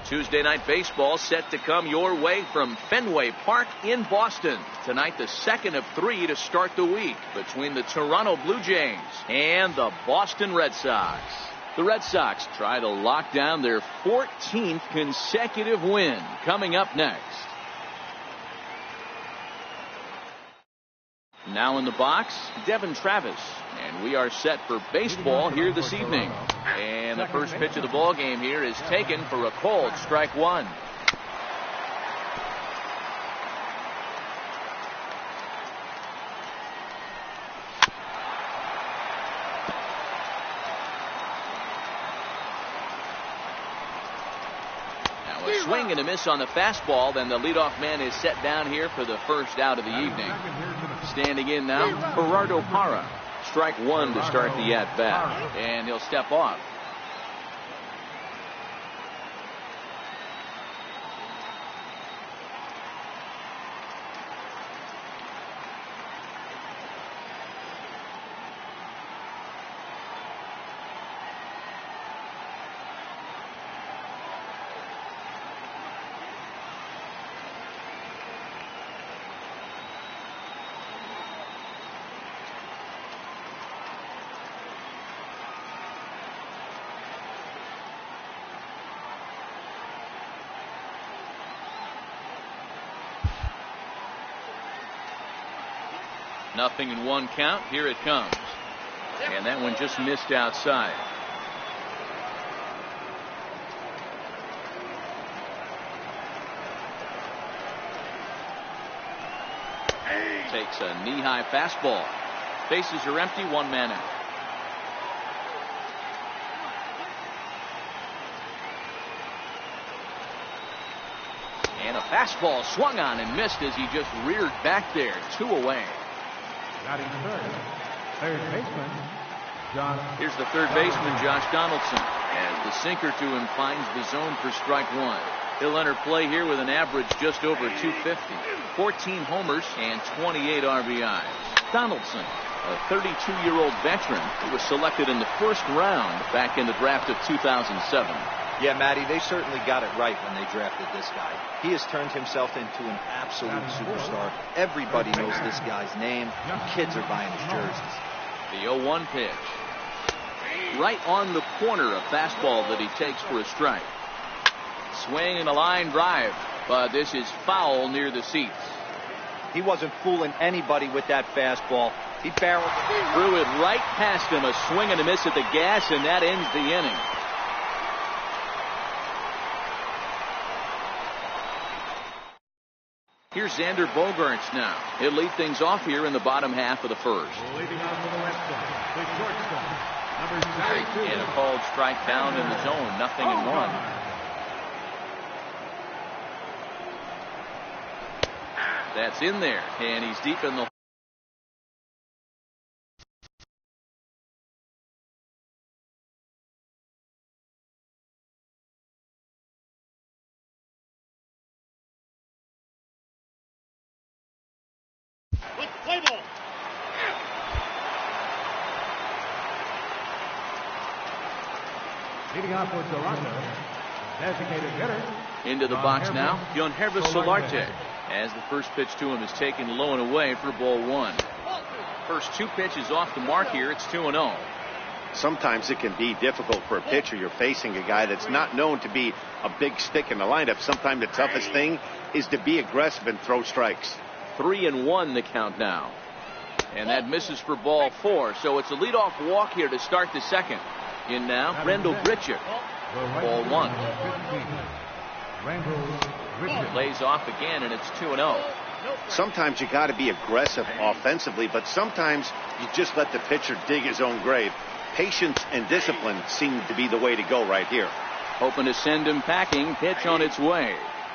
Tuesday night baseball set to come your way from Fenway Park in Boston. Tonight, the second of 3 to start the week between the Toronto Blue Jays and the Boston Red Sox. The Red Sox try to lock down their 14th consecutive win. Coming up next. Now in the box, Devin Travis. And we are set for baseball here this evening. And the first pitch of the ball game here is taken for a called strike one. Now a swing and a miss on the fastball. Then the leadoff man is set down here for the first out of the evening. Standing in now, Gerardo Parra. Strike one to start the at-bat. And he'll step off. Nothing in one count. Here it comes. And that one just missed outside. Takes a knee-high fastball. Bases are empty, one man out. And a fastball swung on and missed as he just reared back there. 2 away. Third baseman, Here's the third baseman, Josh Donaldson, as the sinker to him finds the zone for strike one. He'll enter play here with an average just over 250, 14 homers and 28 RBIs. Donaldson, a 32-year-old veteran who was selected in the first round back in the draft of 2007. Yeah, Matty, they certainly got it right when they drafted this guy. He has turned himself into an absolute superstar. Everybody knows this guy's name. Kids are buying his jerseys. The 0-1 pitch. Right on the corner, a fastball that he takes for a strike. Swing and a line drive, but this is foul near the seats. He wasn't fooling anybody with that fastball. He barreled it. Threw it right past him, a swing and a miss at the gas, and that ends the inning. Here's Xander Bogaerts now. He'll lead things off here in the bottom half of the first. leading off to the left side, the shortstop, number 72. And a called strike down in the zone, 0-1. That's in there, and he's deep in the play ball. Leading off for Toronto, designated hitter. into the box now, Yonhervis Solarte, as the first pitch to him is taken low and away for ball one. First 2 pitches off the mark here. It's 2-0. Sometimes it can be difficult for a pitcher. You're facing a guy that's not known to be a big stick in the lineup. Sometimes the toughest thing is to be aggressive and throw strikes. 3-1 the count now. And that misses for ball 4. So it's a leadoff walk here to start the second. In now, Randall Grichuk. Ball 1. Lays off again, and it's 2-0. Sometimes you got to be aggressive offensively, but sometimes you just let the pitcher dig his own grave. Patience and discipline seem to be the way to go right here. Hoping to send him packing. Pitch on its way.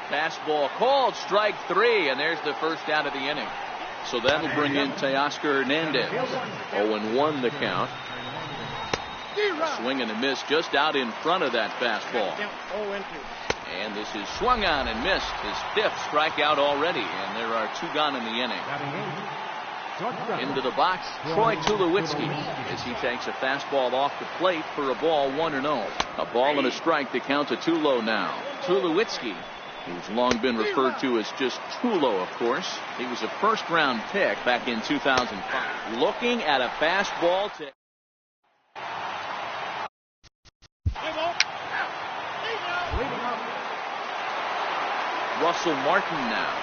Fastball called, strike 3, and there's the first out of the inning. So that'll bring in Teoscar Hernandez. 0-1 the count. A swing and a miss just out in front of that fastball. And this is swung on and missed. His 5th strikeout already, and there are 2 gone in the inning. Into the box, Troy Tulowitzki, as he takes a fastball off the plate for a ball 1-0. A ball and a strike to count to Tulo now. Tulowitzki, who's long been referred to as just Tulo, of course. He was a first-round pick back in 2005. Looking at a fastball to... Russell Martin now,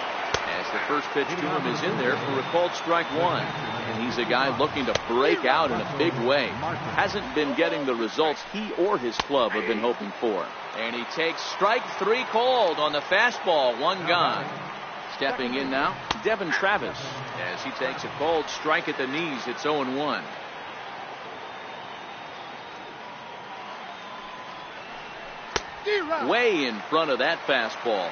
as the first pitch to him is in there for a called strike one. And he's a guy looking to break out in a big way. Hasn't been getting the results he or his club have been hoping for. And he takes strike three called on the fastball, one gone. Stepping in now, Devin Travis, as he takes a called strike at the knees. It's 0-1. Way in front of that fastball.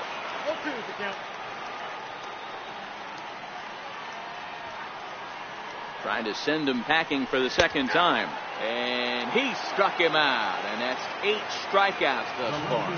Trying to send him packing for the second time. And he struck him out. And that's 8 strikeouts thus far.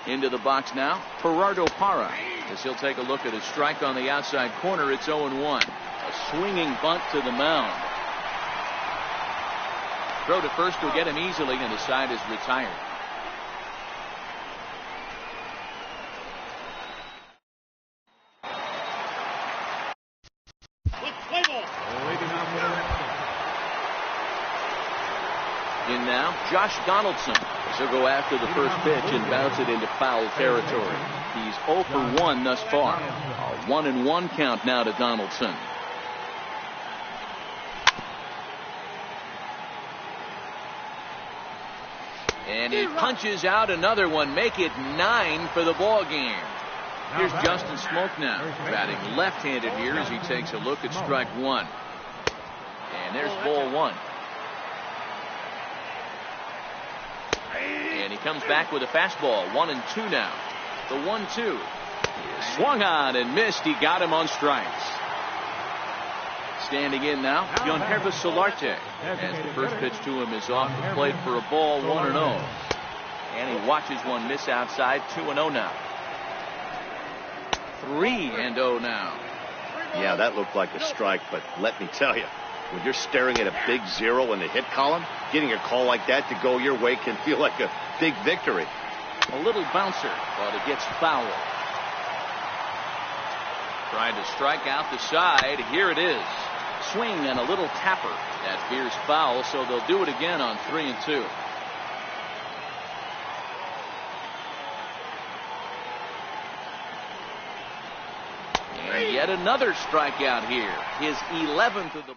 Into the box now, Gerardo Parra, as he'll take a look at a strike on the outside corner. It's 0-1. A swinging bunt to the mound. Throw to first will get him easily, and the side is retired. In now, Josh Donaldson. He'll go after the first pitch and bounce it into foul territory. He's 0 for 1 thus far. A 1-1 count now to Donaldson. And he punches out another one. Make it 9 for the ball game. Here's Justin Smoke now, batting left-handed here as he takes a look at strike one. And there's ball one. And he comes back with a fastball. 1-2 now. The 1-2 is swung on and missed. He got him on strikes. Standing in now, Yonhervis Solarte, as the first pitch to him is off the plate for a ball, 1-0. And he watches one miss outside. 2-0 now. 3-0 now. Yeah, that looked like a strike, but let me tell you, when you're staring at a big 0 in the hit column, getting a call like that to go your way can feel like a big victory. A little bouncer, but it gets foul. Trying to strike out the side. Here it is. Swing and a little tapper. That veers foul, so they'll do it again on 3-2. And yet another strikeout here. His 11th of the...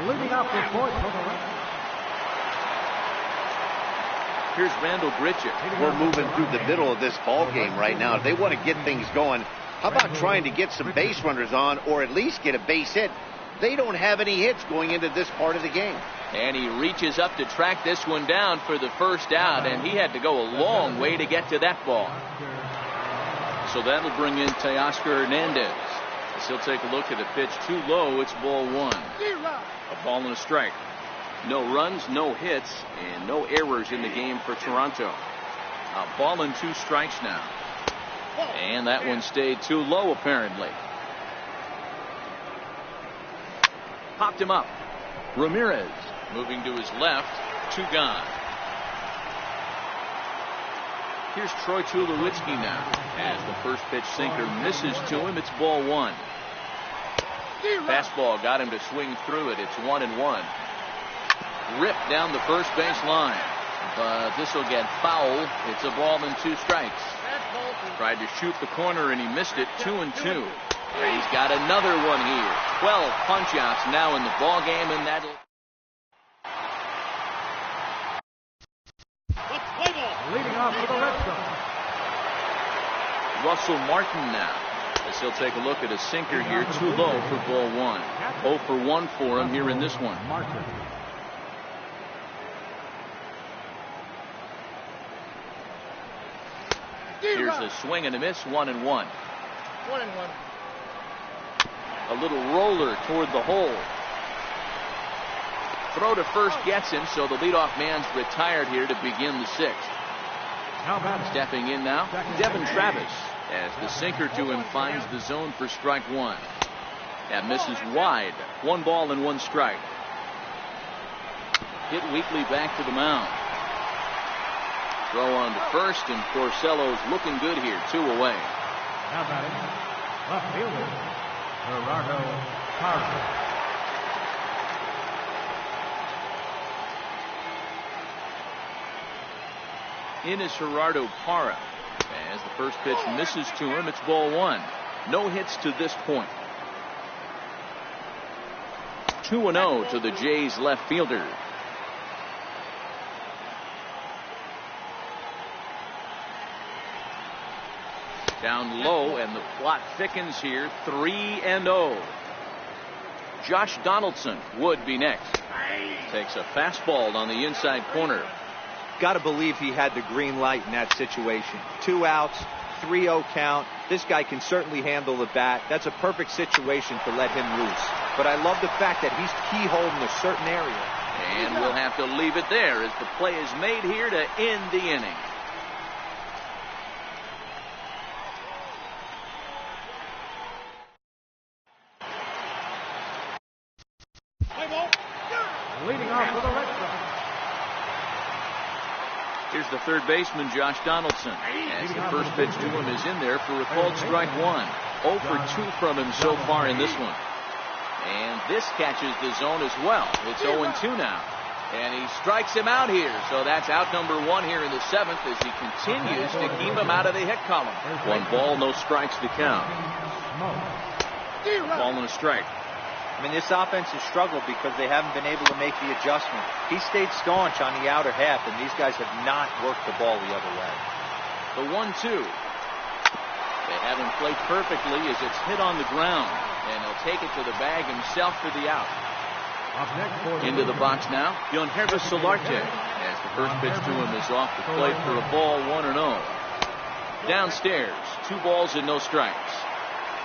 Leading up the fourth for the Reds. Here's Randall Gritchick. We're moving through the middle of this ball game right now. If they want to get things going, How about trying to get some base runners on, or at least get a base hit? They don't have any hits going into this part of the game. And he reaches up to track this one down for the first out, and he had to go a long way to get to that ball. So that'll bring in Teoscar Hernandez. As he'll take a look at a pitch too low. It's ball one. A ball and a strike. No runs, no hits, and no errors in the game for Toronto. A ball and 2 strikes now. And that one stayed too low, apparently. Popped him up. Ramirez moving to his left. 2 gone. Here's Troy Tulowitzki now. As the first pitch sinker misses to him, it's ball 1. Fastball got him to swing through it. It's 1-1. Ripped down the first base line. But this will get foul. It's a ball and 2 strikes. Tried to shoot the corner and he missed it. 2-2. He's got another one here. 12 punch-outs now in the ball game, and that'll. Leading off for the Red Sox. Russell Martin now, as he'll take a look at a sinker here, too low for ball 1. 0 for 1 for him here in this one. Martin. Here's a swing and a miss. 1-1. 1-1. A little roller toward the hole. Throw to first gets him, so the leadoff man's retired here to begin the 6th. Stepping in now, Devin Travis, as the sinker to him finds the zone for strike 1. That misses wide. 1 ball and 1 strike. Hit weakly back to the mound. Throw on to first, and Porcello's looking good here. 2 away. Now batting, left fielder, Gerardo Parra. In is Gerardo Parra. As the first pitch misses to him, it's ball 1. No hits to this point. 2-0 to the Jays left fielder. Down low, and the plot thickens here. 3-0. Josh Donaldson would be next. Takes a fastball on the inside corner. Got to believe he had the green light in that situation. 2 outs, 3-0 count. This guy can certainly handle the bat. That's a perfect situation to let him loose. But I love the fact that he's keyholed in a certain area. And we'll have to leave it there as the play is made here to end the inning. Leading off for the Red Sox. Here's the third baseman, Josh Donaldson. As the first pitch to him is in there for a called strike 1. 0 for 2 from him so far in this one. And this catches the zone as well. It's 0-2 now. And he strikes him out here. So that's out number 1 here in the 7th as he continues to keep him out of the hit column. 1 ball, no strikes to count. Ball and a strike. I mean, this offense has struggled because they haven't been able to make the adjustment. He stayed staunch on the outer half, and these guys have not worked the ball the other way. The 1-2. They have him play perfectly as it's hit on the ground, and he'll take it to the bag himself for the out. Into the box now, Yonhervis Solarte, as the first pitch to him is off the plate for a ball. 1-0. Downstairs, 2 balls and no strikes.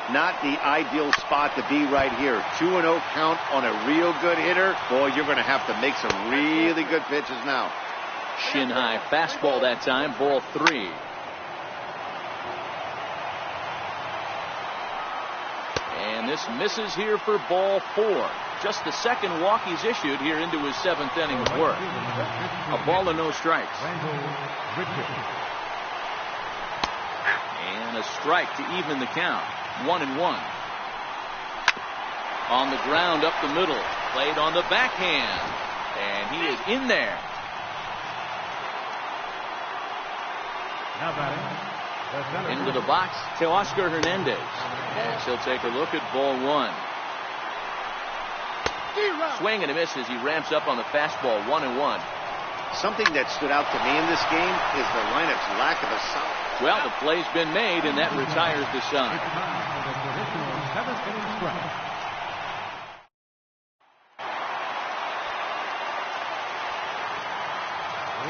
Not the ideal spot to be right here. 2-0 count on a real good hitter. Boy, you're going to have to make some really good pitches now. Shin high fastball that time. Ball 3. And this misses here for ball 4. Just the second walk he's issued here into his 7th inning of work. A ball and no strikes. And a strike to even the count. 1-1. On the ground up the middle. Played on the backhand. And he is in there. Now batting, Into the box, Teoscar Hernandez. And he'll take a look at ball 1. Swing and a miss as he ramps up on the fastball. 1-1. Something that stood out to me in this game is the lineup's lack of a solid Well, the play's been made, and that retires the side. It's time for the traditional 7th inning stretch.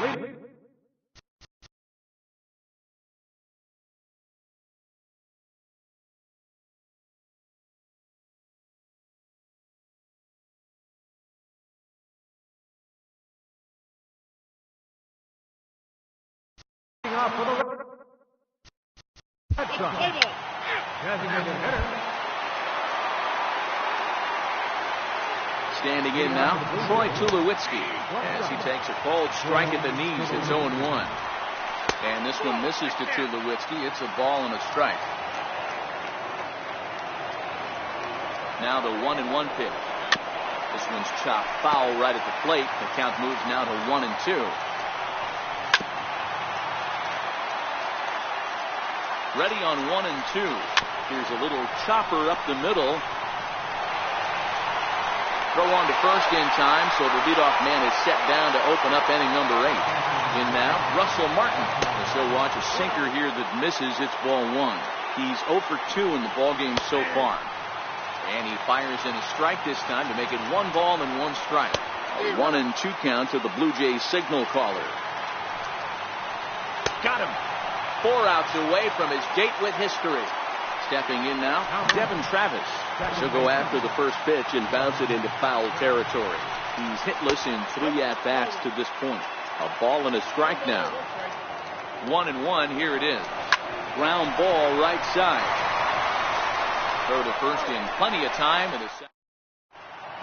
Lead. Off for the Red Sox. Designated hitter. Standing in now, Troy Tulowitzki, as he takes a cold strike at the knees. It's 0-1. And this one misses to Tulowitzki. It's a ball and a strike. Now the 1-1 pitch. This one's chopped foul right at the plate. The count moves now to 1-2. Ready on 1-2. Here's a little chopper up the middle. Throw on to first in time, so the leadoff man is set down to open up inning number 8. In now, Russell Martin. As he'll watch a sinker here that misses. It's ball 1. He's 0 for 2 in the ballgame so far. And he fires in a strike this time to make it 1 ball and 1 strike. A 1-2 count to the Blue Jays signal caller. Got him. 4 outs away from his date with history. Stepping in now, Devin Travis. She'll go after the first pitch and bounce it into foul territory. He's hitless in 3 at-bats to this point. A ball and a strike now. 1-1, here it is. Ground ball right side. Throw to first in plenty of time. And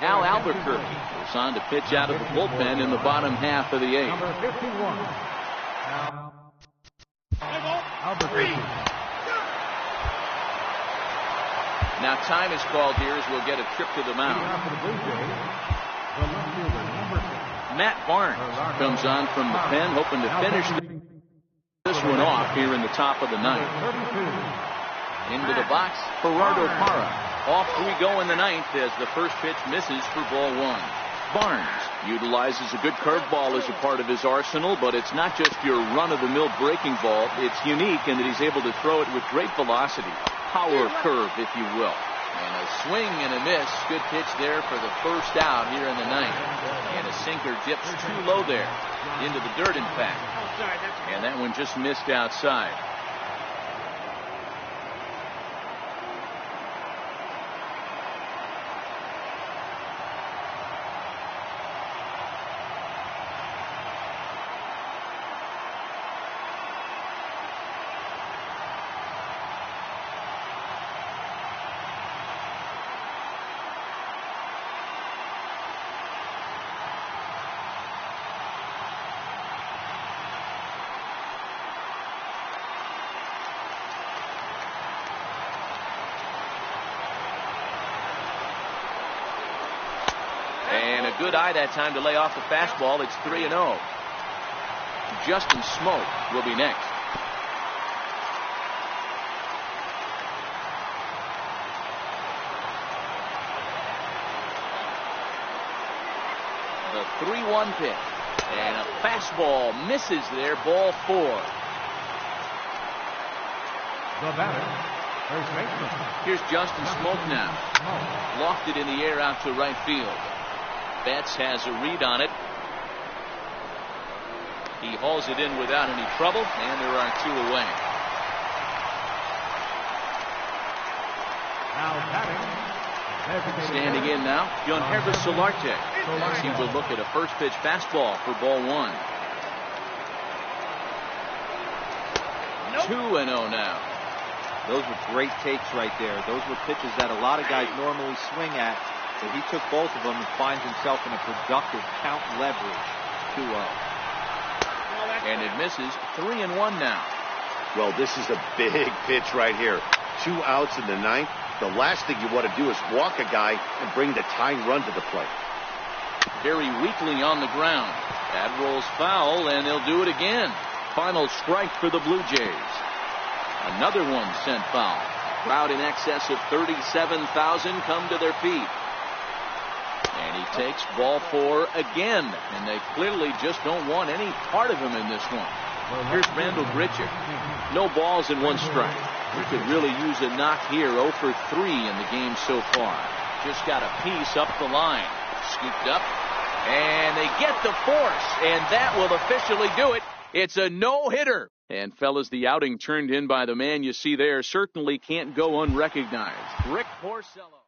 Al Albuquerque goes on to pitch out of the bullpen in the bottom half of the 8th. Number 51. Albuquerque. Now time is called here as we'll get a trip to the mound. Matt Barnes comes on from the pen, hoping to finish this one off here in the top of the 9th. Into the box, Gerardo Parra. Off we go in the 9th as the first pitch misses for ball 1. Barnes utilizes a good curveball as a part of his arsenal, but it's not just your run-of-the-mill breaking ball. It's unique in that he's able to throw it with great velocity. Power curve, if you will. And a swing and a miss. Good pitch there for the first out here in the 9th. And a sinker dips too low there. Into the dirt, in fact. And that one just missed outside. And a good eye that time to lay off the fastball. It's 3-0. Justin Smoke will be next. The 3-1 pitch. And a fastball misses there. Ball 4. The batter, first baseman. Here's Justin Smoke now. Lofted in the air out to right field. Betts has a read on it. He hauls it in without any trouble, and there are 2 away. Now batting. Standing in now, Yangervis Solarte, as he will look at a first pitch fastball for ball 1. 2-0 now. Those were great takes right there. Those were pitches that a lot of guys normally swing at. So he took both of them and finds himself in a productive count leverage. 2-0. And it misses. 3-1 now. Well, this is a big pitch right here. 2 outs in the 9th. The last thing you want to do is walk a guy and bring the tying run to the plate. Very weakly on the ground. That rolls foul, and they'll do it again. Final strike for the Blue Jays. Another one sent foul. Crowd in excess of 37,000 come to their feet. And he takes ball 4 again. And they clearly just don't want any part of him in this one. Here's Randall Grichuk. No balls and 1 strike. He could really use a knock here. 0 for 3 in the game so far. Just got a piece up the line. Scooped up. And they get the force. And that will officially do it. It's a no-hitter. And fellas, the outing turned in by the man you see there certainly can't go unrecognized. Rick Porcello.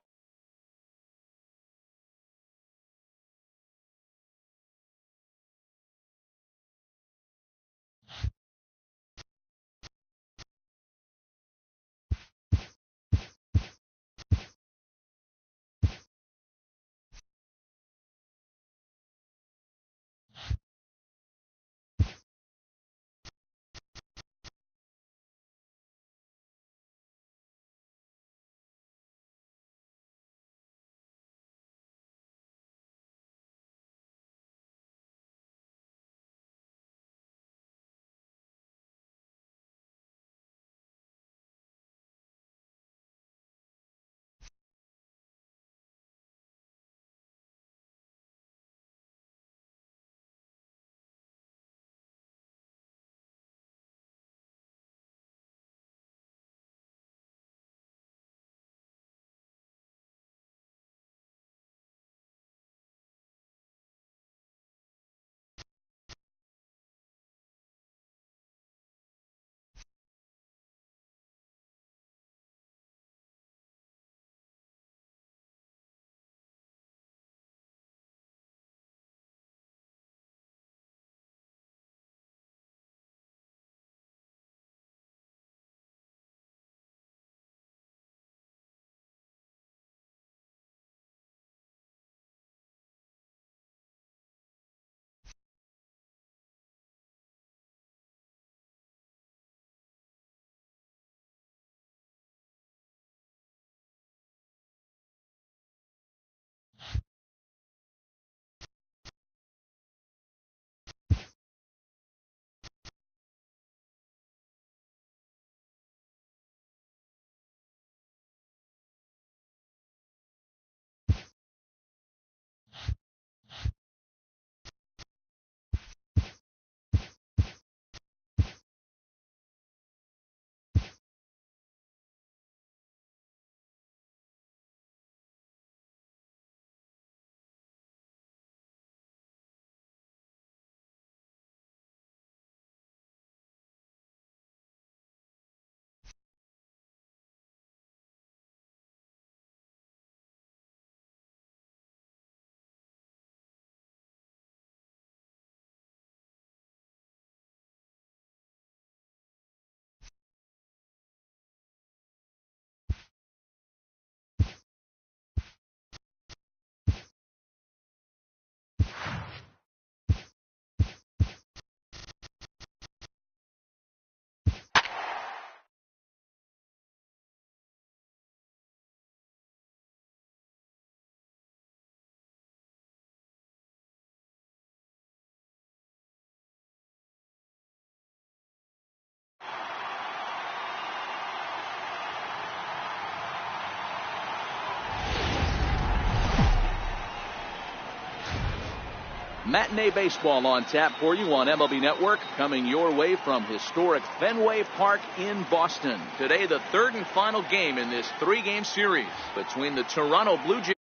Matinee baseball on tap for you on MLB Network, coming your way from historic Fenway Park in Boston. Today, the 3rd and final game in this 3-game series between the Toronto Blue Jays.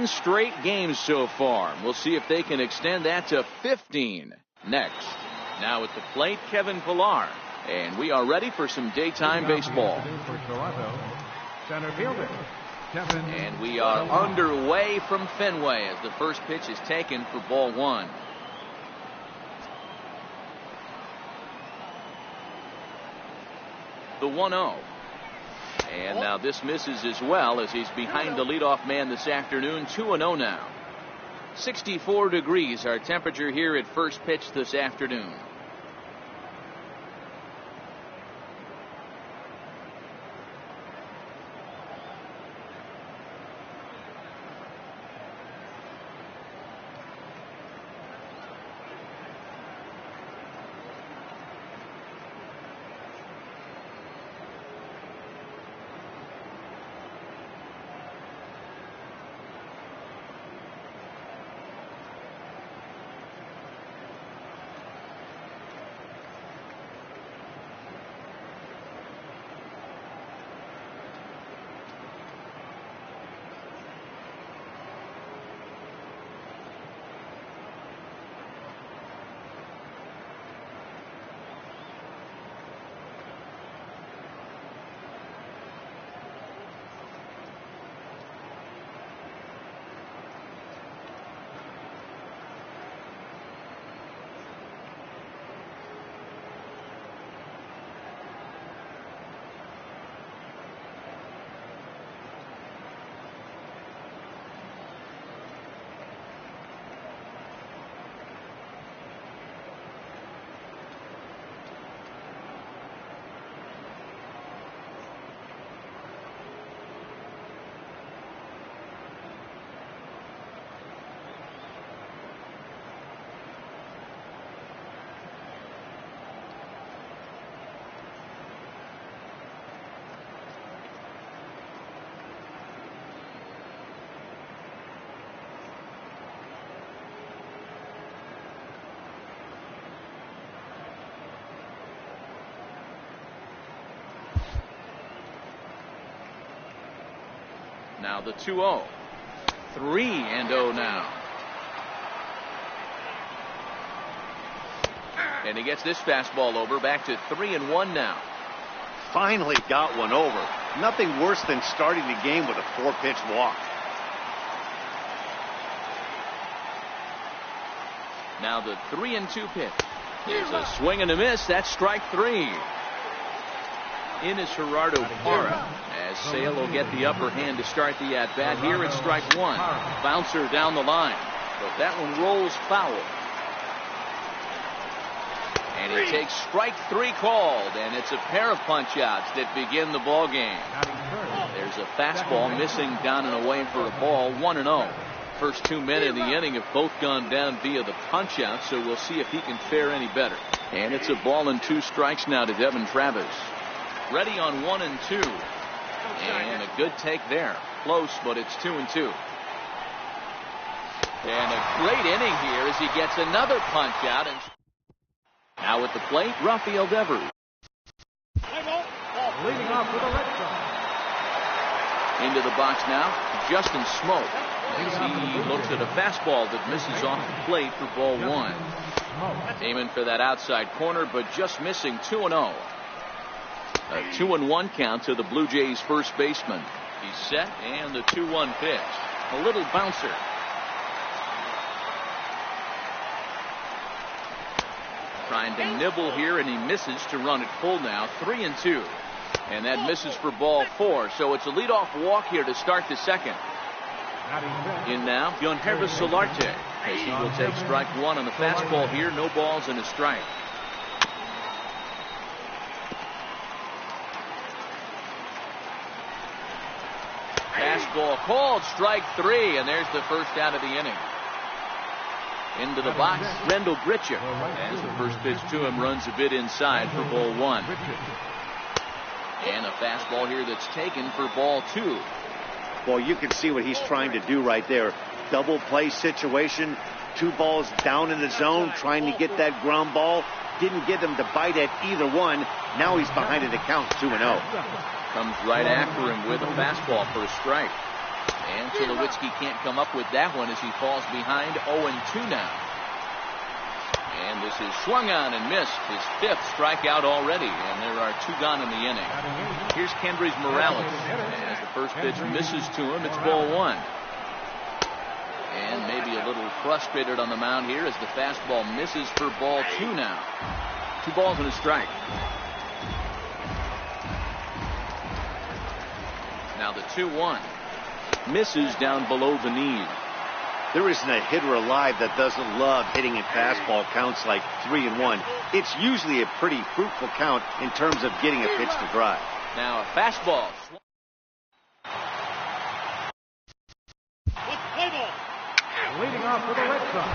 Straight games so far. We'll see if they can extend that to 15 next. Now at the plate, Kevin Pillar. And we are ready for some daytime baseball. For Toronto, center fielder. And we are underway from Fenway as the first pitch is taken for ball 1. The 1-0. And now this misses as well as he's behind the leadoff man this afternoon. 2-0 now. 64 degrees our temperature here at first pitch this afternoon. Now the 2-0. 3-0 now. And he gets this fastball over. Back to 3-1 now. Finally got one over. Nothing worse than starting the game with a 4-pitch walk. Now the 3-2 pitch. There's a swing and a miss. That's strike 3. In is Gerardo Parra, as Sale will get the upper hand to start the at-bat. Here it's strike 1. Bouncer down the line, but that one rolls foul. And he takes strike 3 called, and it's a pair of punch-outs that begin the ball game. There's a fastball missing down and away for a ball. 1-0. First 2 men in the inning have both gone down via the punch-out, so we'll see if he can fare any better. And it's a ball and 2 strikes now to Devin Travis. Ready on 1 and 2. And a good take there. Close, but it's 2-2. And a great inning here as he gets another punch out. And now at the plate, Rafael Devers. Leading off with a Red Sox. Into the box now, Justin Smoke. As he looks at a fastball that misses off the plate for ball 1. Aiming for that outside corner, but just missing. 2-0. A 2-1 count to the Blue Jays first baseman. He's set, and the 2-1 pitch. A little bouncer. Trying to nibble here, and he misses to run it full now. 3-2. And that misses for ball 4. So it's a leadoff walk here to start the second. In now, Yonhervis Solarte. As he will take strike 1 on the fastball here. No balls and a strike. Fastball called, strike 3, and there's the first out of the inning. Into the box, Rendell Gritcher. As the first pitch to him runs a bit inside for ball 1. And a fastball here that's taken for ball 2. Well, you can see what he's trying to do right there. Double play situation. 2 balls down in the zone, trying to get that ground ball. Didn't get him to bite at either one. Now he's behind in the count, 2-0. Comes right after him with a fastball for a strike. And Tulowitzki can't come up with that one as he falls behind. 0-2 now. And this is swung on and missed. His 5th strikeout already, and there are 2 gone in the inning. Here's Kendrys Morales. As the first pitch misses to him, it's ball 1. And maybe a little frustrated on the mound here as the fastball misses for ball 2 now. 2 balls and a strike. Now the 2-1. Misses down below the knee. There isn't a hitter alive that doesn't love hitting in fastball counts like 3-1. It's usually a pretty fruitful count in terms of getting a pitch to drive. Now a fastball. Leading off with a Red Sox.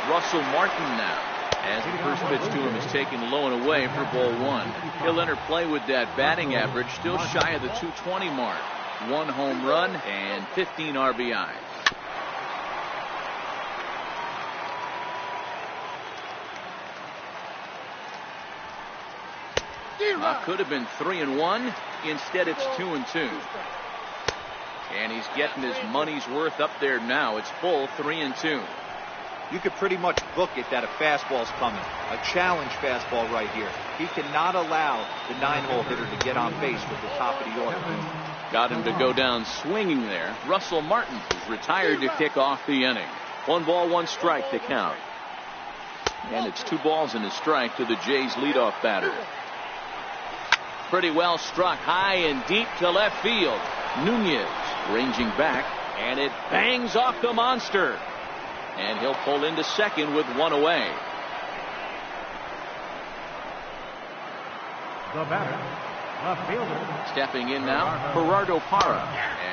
Russell Martin now. As the first pitch to him is taken low and away for ball 1. He'll enter play with that batting average still shy of the 220 mark. 1 home run and 15 RBIs. Could have been 3-1. Instead, it's 2-2. And he's getting his money's worth up there now. It's full 3-2. You could pretty much book it that a fastball's coming. A challenge fastball right here. He cannot allow the 9-hole hitter to get on base with the top of the order. Got him to go down swinging there. Russell Martin is retired to kick off the inning. 1 ball, 1 strike to count. And it's 2 balls and a strike to the Jays leadoff batter. Pretty well struck high and deep to left field. Nunez ranging back, and it bangs off the monster. And he'll pull into second with 1 away. The batter, left fielder. Stepping in now, Gerardo Parra,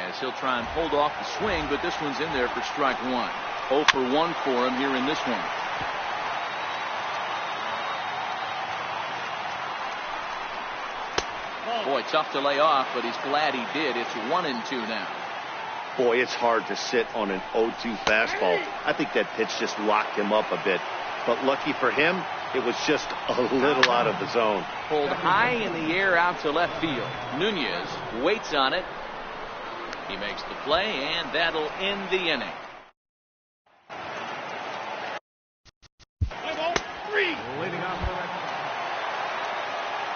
as he'll try and hold off the swing, but this one's in there for strike 1. 0 for 1 for him here in this one. Boy, tough to lay off, but he's glad he did. It's 1-2 now. Boy, it's hard to sit on an 0-2 fastball. I think that pitch just locked him up a bit. But lucky for him, It was just a little out of the zone. Pulled high in the air out to left field. Nunez waits on it. He makes the play, and that'll end the inning.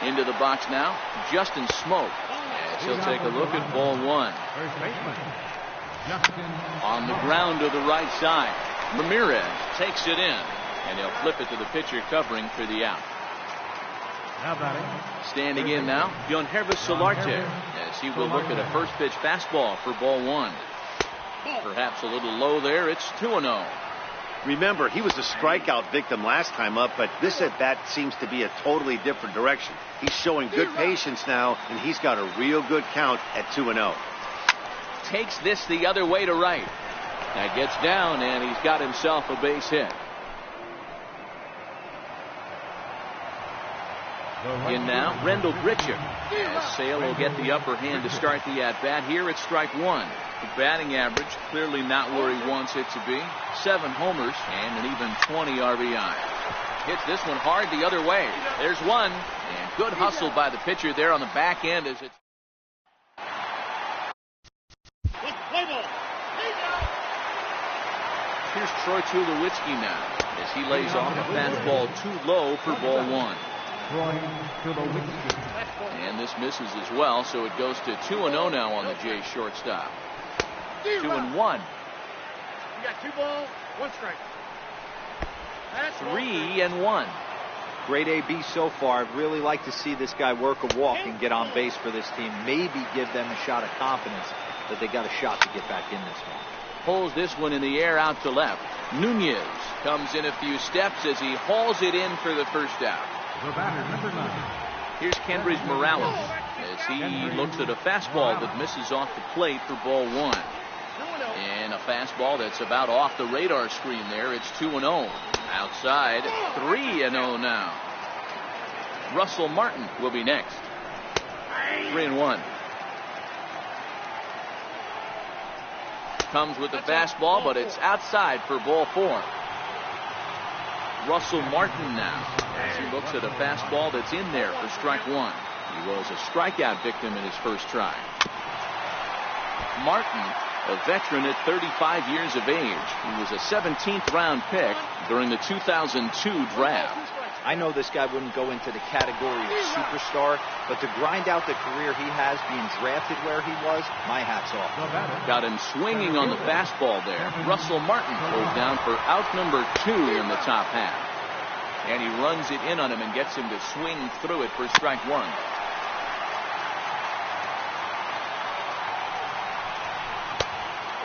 Into the box now, Justin Smoke. As he'll take a look at ball one. On the ground to the right side. Ramirez takes it in, and he'll flip it to the pitcher covering for the out. Standing in now, Yonhervis Solarte, as he will look at a first pitch fastball for ball one. Perhaps a little low there. It's 2-0. Remember, he was a strikeout victim last time up, but this at bat seems to be a totally different direction. He's showing good patience now, and he's got a real good count at 2-0. Takes this the other way to right. That gets down, and he's got himself a base hit. In now, Rendell Britcher. As Sale will get the upper hand to start the at-bat here. It's strike one. The batting average clearly not where he wants it to be. 7 homers and an even 20 RBI. Hits this one hard the other way. There's one, and good hustle by the pitcher there on the back end as it's. Here's Troy Tulowitzki now as he lays off a fastball too low for ball one. And this misses as well, so it goes to 2-0 now on the Jays shortstop. 2-1. You got 2 balls, 1 strike. 3-1. Great AB so far. I'd really like to see this guy work a walk and get on base for this team. Maybe give them a shot of confidence that they got a shot to get back in this one. Pulls this one in the air out to left. Nunez comes in a few steps as he hauls it in for the first out. The batter, number 9. Here's Kendrys Morales as he looks at a fastball that misses off the plate for ball one. And a fastball that's about off the radar screen there. It's 2-0. Outside, 3-0 now. Russell Martin will be next. 3-1. Comes with the fastball, but it's outside for ball 4. Russell Martin now as he looks at a fastball that's in there for strike one. He was a strikeout victim in his first try. Martin, a veteran at 35 years of age. He was a 17th round pick during the 2002 draft. I know this guy wouldn't go into the category of superstar, but to grind out the career he has being drafted where he was, my hat's off. Got him swinging on the fastball there. Russell Martin goes down for out number 2 in the top half. And he runs it in on him and gets him to swing through it for strike one.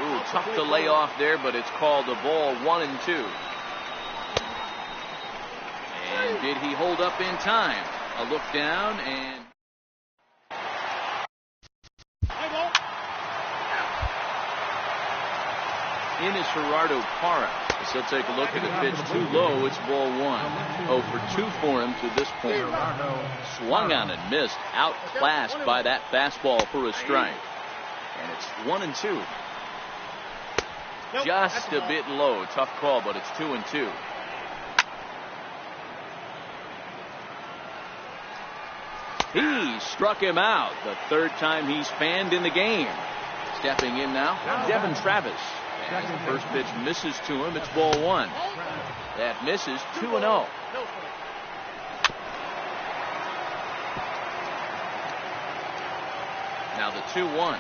Ooh, tough to lay off there, but it's called a ball 1-2. And did he hold up in time? A look down and. In is Gerardo Parra. So take a look at the pitch too low. It's ball 1. 0 for 2 for him to this point. Swung on and missed. Outclassed by that fastball for a strike. And it's 1-2. Just a bit low. Tough call, but it's 2-2. He struck him out. The third time he's fanned in the game. Stepping in now, Devin Travis. As the first pitch misses to him, it's ball 1. That misses. 2-0. Now the 2-1.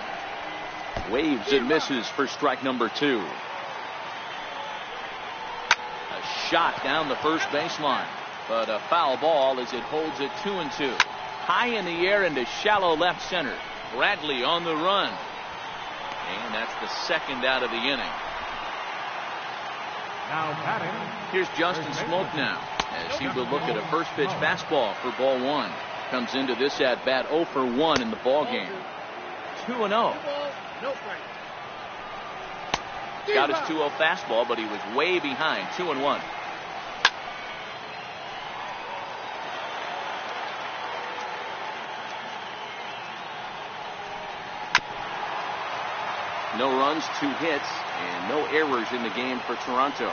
Waves and misses for strike number 2. A shot down the first baseline, but a foul ball as it holds it 2-2. High in the air into shallow left center. Bradley on the run. And that's the second out of the inning. Now batting. Here's Justin Smoke now as he will look at a first pitch fastball for ball 1. Comes into this at bat 0 for 1 in the ball game. 2-0. Got his 2-0 fastball, but he was way behind. 2-1. No runs, 2 hits, and no errors in the game for Toronto.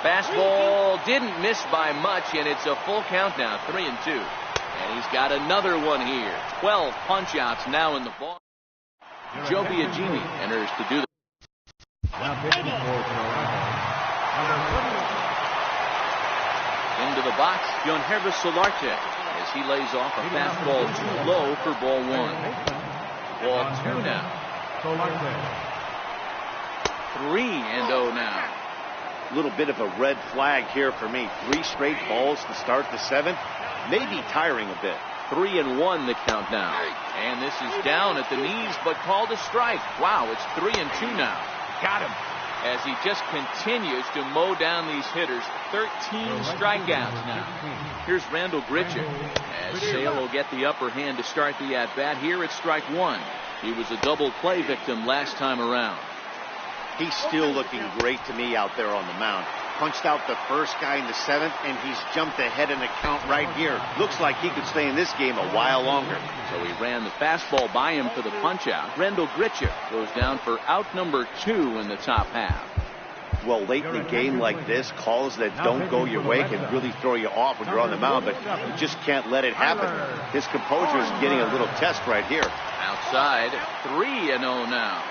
Fastball didn't miss by much, and it's a full count now, 3-2. And he's got another one here. 12 punch-outs now in the ball. Joe Biagini enters to do the. Into the box, Yohannes Solarte, as he lays off a fastball too low for ball 1. Ball 2 now. 3-0 now. A little bit of a red flag here for me. 3 straight balls to start the 7th. Maybe tiring a bit. 3-1 the count now. And this is down at the knees, but called a strike. Wow, it's 3-2 now. Got him. As he just continues to mow down these hitters. 13 strikeouts now. Here's Randall Grichuk, as Sale will get the upper hand to start the at-bat. Here it's strike 1. He was a double play victim last time around. He's still looking great to me out there on the mound. Punched out the first guy in the 7th, and he's jumped ahead in the count right here. Looks like he could stay in this game a while longer. So he ran the fastball by him for the punch-out. Randall Grichuk goes down for out number 2 in the top half. Well, late in the game like this, calls that don't go your way can really throw you off when you're on the mound, but you just can't let it happen. His composure is getting a little test right here. Outside, 3-0 now.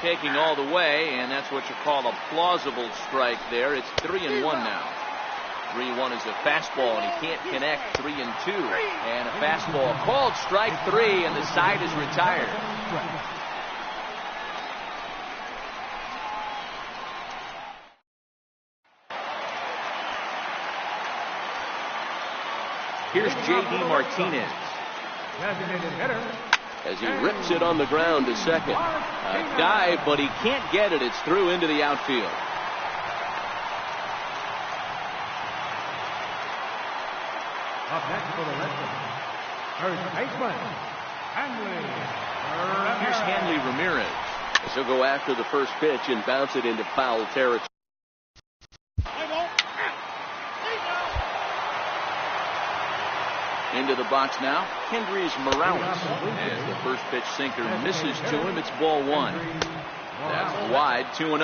Taking all the way, and that's what you call a plausible strike there. It's 3-1 now. 3-1 is a fastball, and he can't connect. 3-2, and a fastball called strike 3, and the side is retired. Here's J.D. Martinez. As he rips it on the ground to second. A dive, but he can't get it. It's through into the outfield. Up next for the Red Sox, first baseman, Hanley. Here's Hanley Ramirez. As he'll go after the first pitch and bounce it into foul territory. Into the box now, Kendrys Morales. As the first pitch sinker misses to him, it's ball 1. That's wide, 2-0.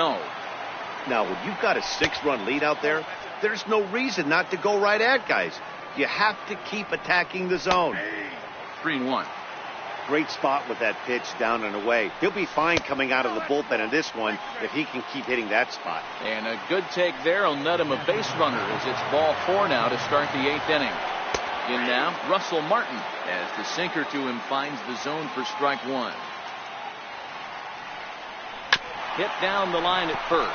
Now, when you've got a 6-run lead out there, there's no reason not to go right at guys. You have to keep attacking the zone. 3-1. Great spot with that pitch down and away. He'll be fine coming out of the bullpen in this one if he can keep hitting that spot. And a good take there will net him a base runner as it's ball 4 now to start the 8th inning. In now, Russell Martin, as the sinker to him finds the zone for strike 1. Hit down the line at first,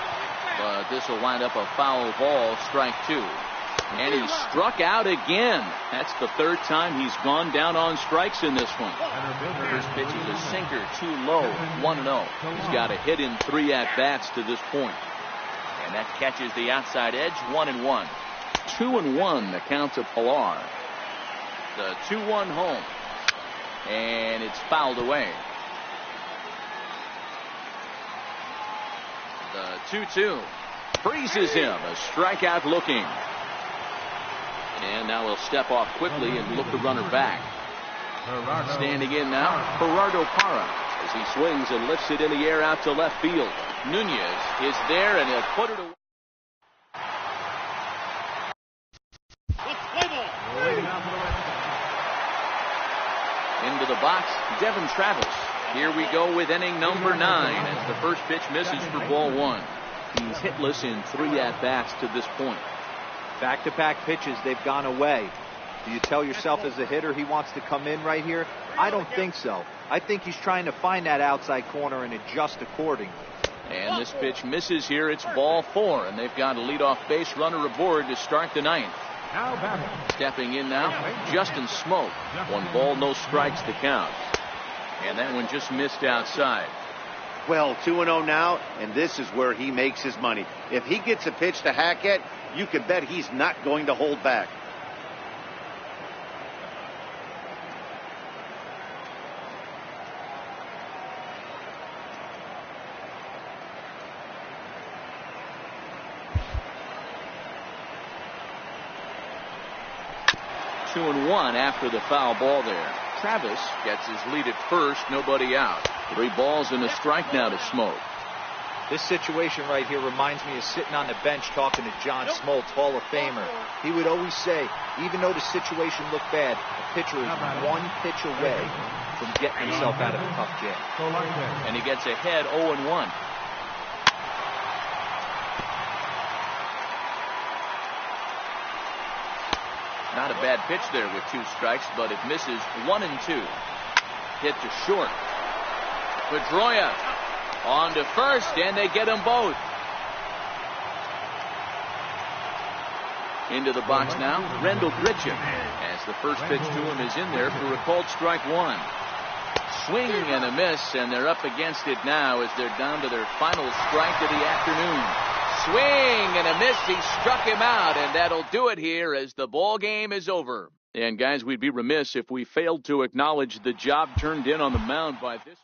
but this will wind up a foul ball, strike 2. And he struck out again. That's the 3rd time he's gone down on strikes in this one. First pitch is a sinker, too low, 1-0. He's got a hit in 3 at-bats to this point. And that catches the outside edge, 1-1. 2-1 the count to Pilar. The 2-1 home, and it's fouled away. The 2-2 freezes him, a strikeout looking. And now he'll step off quickly and look the runner back. Standing in now, Gerardo Parra, as he swings and lifts it in the air out to left field. Nunez is there, and he'll put it away. Into the box, Devin Travis. Here we go with inning number 9 as the first pitch misses for ball 1. He's hitless in 3 at-bats to this point. Back-to-back pitches, they've gone away. Do you tell yourself as a hitter he wants to come in right here? I don't think so. I think he's trying to find that outside corner and adjust accordingly. And this pitch misses here. It's ball 4, and they've got a leadoff base runner aboard to start the 9th. Stepping in now, Justin Smoke. 1 ball, no strikes to count. And that one just missed outside. Well, 2-0 now, and this is where he makes his money. If he gets a pitch to hack at, you can bet he's not going to hold back. Two and one after the foul ball there. Travis gets his lead at first, nobody out. 3 balls and a strike now to Smoke. This situation right here reminds me of sitting on the bench talking to John Smoltz, Hall of Famer. He would always say, even though the situation looked bad, a pitcher is one pitch away from getting himself out of a tough jam. And he gets ahead 0-1. Not a bad pitch there with 2 strikes, but it misses 1-2. Hit to short. Pedroia on to first, and they get them both. Into the box now, Rendell Gritchen, as the first pitch to him is in there for a called strike 1. Swing and a miss, and they're up against it now as they're down to their final strike of the afternoon. Swing and a miss. He struck him out, and that'll do it here as the ball game is over. And guys, we'd be remiss if we failed to acknowledge the job turned in on the mound by this man.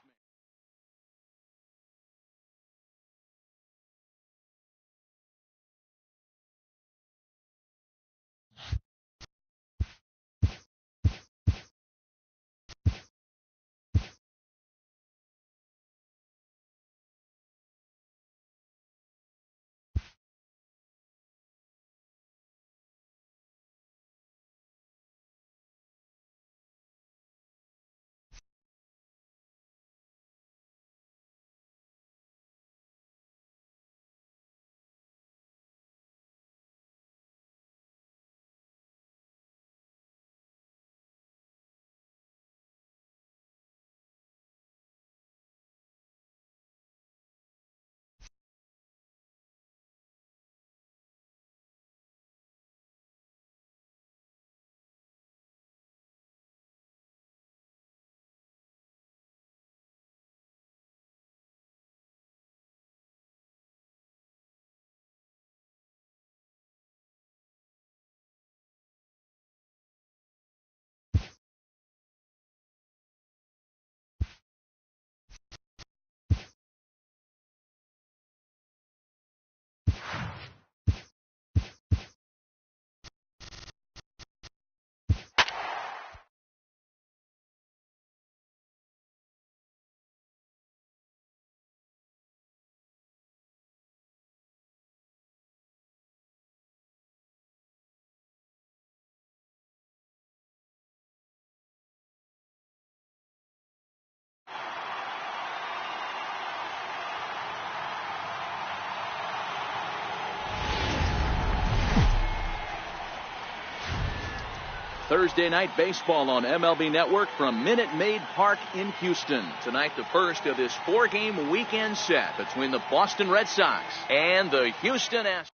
Thursday night baseball on MLB Network from Minute Maid Park in Houston. Tonight, the first of this 4-game weekend set between the Boston Red Sox and the Houston Astros.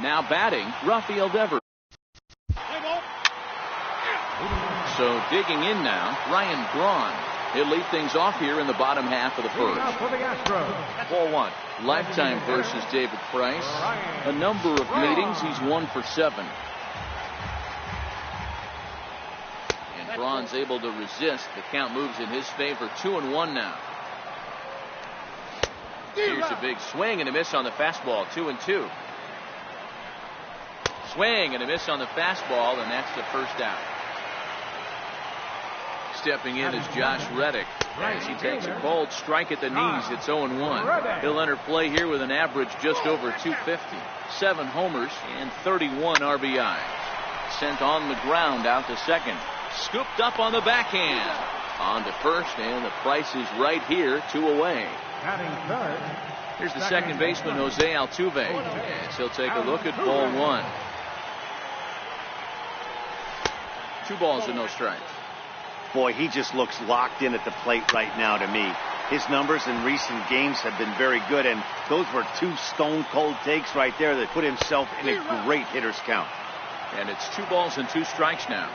Now batting, Rafael Devers. So digging in now, Ryan Braun. He'll lead things off here in the bottom half of the first. Ball 1. Lifetime versus David Price. A number of meetings, he's 1 for 7. Braun's able to resist. The count moves in his favor. 2-1 now. Here's a big swing and a miss on the fastball. 2-2. Swing and a miss on the fastball, and that's the first out. Stepping in is Josh Reddick as he takes a cold strike at the knees. It's 0-1. He'll enter play here with an average just over 250. 7 homers and 31 RBI. Sent on the ground out to second. Scooped up on the backhand. On to first, and the Price is right here, 2 away. Here's the second baseman, Jose Altuve, as he'll take a look at ball 1. 2 balls and no strikes. Boy, he just looks locked in at the plate right now to me. His numbers in recent games have been very good, and those were 2 stone-cold takes right there that put himself in a great hitter's count. And it's 2 balls and 2 strikes now.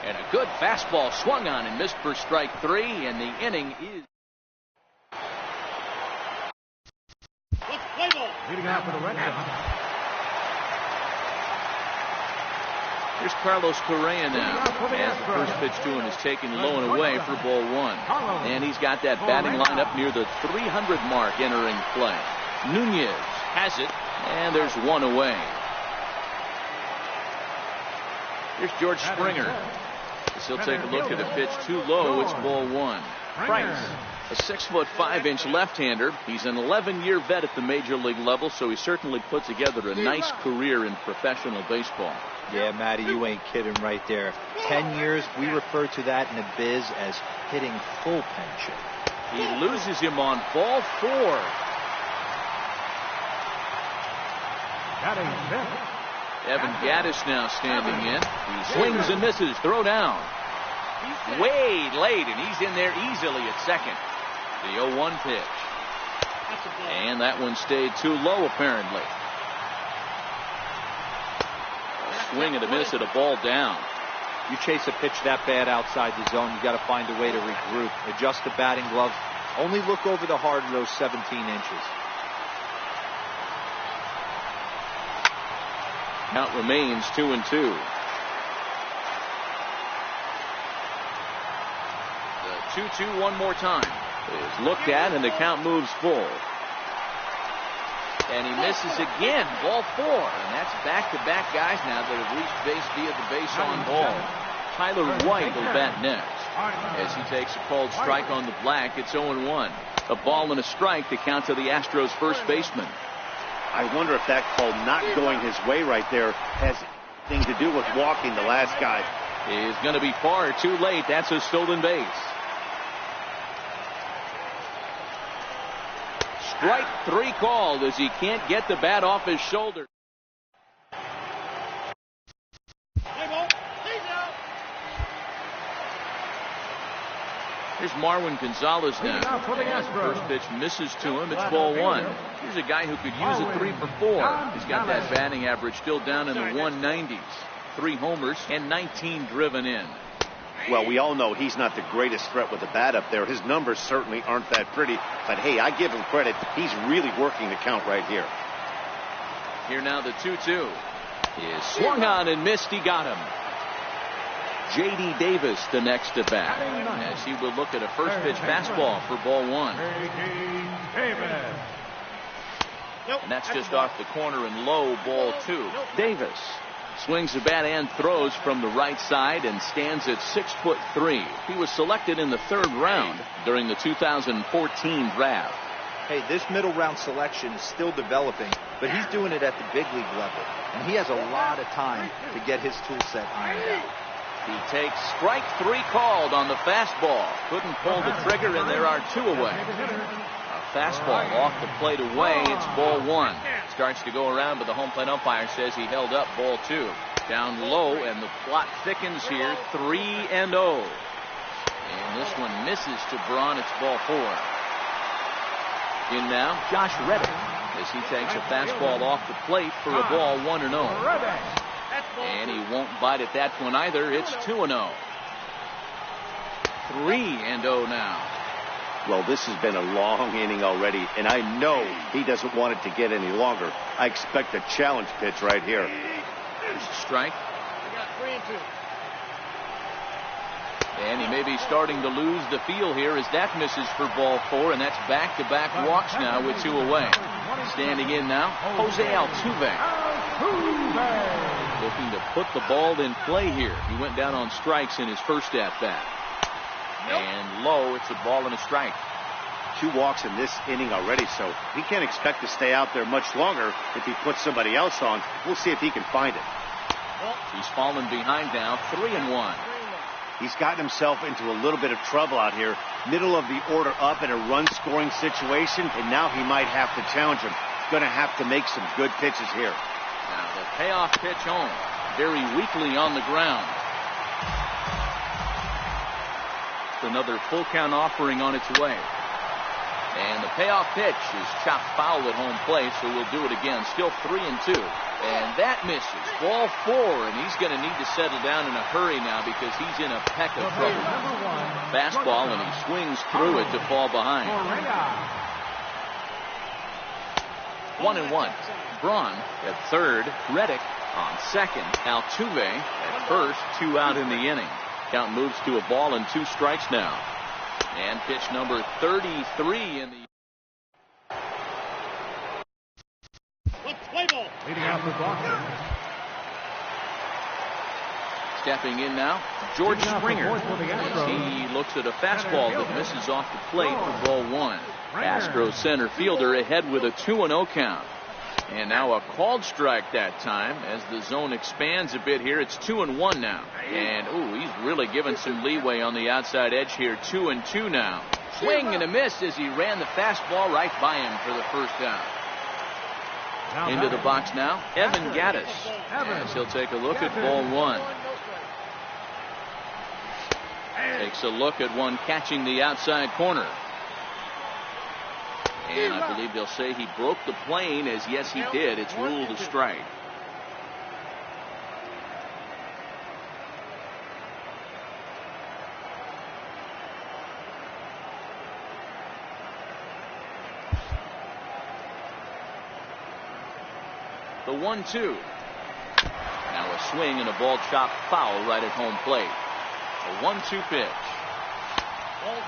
And a good fastball swung on and missed for strike 3, and the inning is. Leading out for the Red Sox. Here's Carlos Correa now. And the first pitch to him is taken low and away for ball 1. And he's got that batting line up near the 300 mark entering play. Nunez has it, and there's 1 away. Here's George Springer. He'll take a look at a pitch too low. It's ball 1. Price A 6'5" left-hander. He's an 11-year vet at the major league level, so he certainly put together a nice career in professional baseball. Yeah, Matty, you ain't kidding right there. 10 years, we refer to that in the biz as hitting full pension. He loses him on ball 4. Evan Gaddis now standing in. He swings and misses. Throw down. Way late, and he's in there easily at second. The 0-1 pitch. And that one stayed too low, apparently. A swing and a miss at a ball down. You chase a pitch that bad outside the zone, you got to find a way to regroup, adjust the batting gloves. Only look over the heart of those 17 inches. Count remains 2-2. The 2-2 one more time is looked at, and the count moves full. And he misses again. Ball 4. And that's back-to-back guys now that have reached base via the base on ball. Tyler White will bat next. As he takes a called strike on the black, it's 0-1. A ball and a strike to count to the Astros first baseman. I wonder if that call not going his way right there has anything to do with walking the last guy. Is going to be far too late. That's a stolen base. Strike 3 called as he can't get the bat off his shoulder. Here's Marwin Gonzalez now. First pitch misses to him. It's ball 1. Here's a guy who could use a 3 for 4. He's got that batting average still down in the 190s. 3 homers and 19 driven in. Well, we all know he's not the greatest threat with the bat up there. His numbers certainly aren't that pretty. But, hey, I give him credit. He's really working the count right here. Here now the 2-2. Is swung on and missed. He got him. J.D. Davis the next to bat, as he will look at a first pitch fastball for ball 1. And that's just off the corner and low, ball 2. Davis swings the bat and throws from the right side and stands at 6'3". He was selected in the 3rd round during the 2014 draft. Hey, this middle round selection is still developing, but he's doing it at the big league level, and he has a lot of time to get his tool set ironed out. He takes strike 3 called on the fastball. Couldn't pull the trigger, and there are 2 away. A fastball off the plate away. It's ball 1. Starts to go around, but the home plate umpire says he held up ball 2. Down low, and the plot thickens here. 3-0. And this one misses to Braun. It's ball 4. In now, Josh Reddick, as he takes a fastball off the plate for a ball 1-0. And he won't bite at that one either. It's 2-0. 3-0 now. Well, this has been a long inning already, and I know he doesn't want it to get any longer. I expect a challenge pitch right here. There's a strike. We got 3-2. And he may be starting to lose the feel here as that misses for ball 4, and that's back-to-back walks now with 2 away. Standing in now, Jose Altuve. Looking to put the ball in play here. He went down on strikes in his first at-bat. And low, it's a ball and a strike. 2 walks in this inning already, so he can't expect to stay out there much longer if he puts somebody else on. We'll see if he can find it. He's fallen behind now, 3-1. He's gotten himself into a little bit of trouble out here. Middle of the order up in a run-scoring situation, and now he might have to challenge him. He's going to have to make some good pitches here. Now the payoff pitch home. Very weakly on the ground. Another full count offering on its way. And the payoff pitch is chopped foul at home plate, so we'll do it again. Still 3-2. And that misses. Ball 4, and he's going to need to settle down in a hurry now because he's in a peck of trouble. Fastball, and he swings through it to fall behind. 1-1. Braun at third. Reddick on second. Altuve at first. 2 out in the inning. Count moves to a ball and 2 strikes now. And pitch number 33 in the. Leading out the box. Stepping in now, George Springer. As he looks at a fastball that misses off the plate for ball one. Astros center fielder ahead with a 2-0 count. And now a called strike that time as the zone expands a bit here. It's 2-1 now. And he's really given some leeway on the outside edge here. 2-2 now. Swing and a miss as he ran the fastball right by him for the first out. Into the box now, Evan Gattis. As he'll take a look at ball one. Takes a look at one catching the outside corner. And I believe they'll say he broke the plane, as yes he did. It's ruled a strike. The 1-2. Now a swing and a ball chopped foul right at home plate. A 1-2 pitch.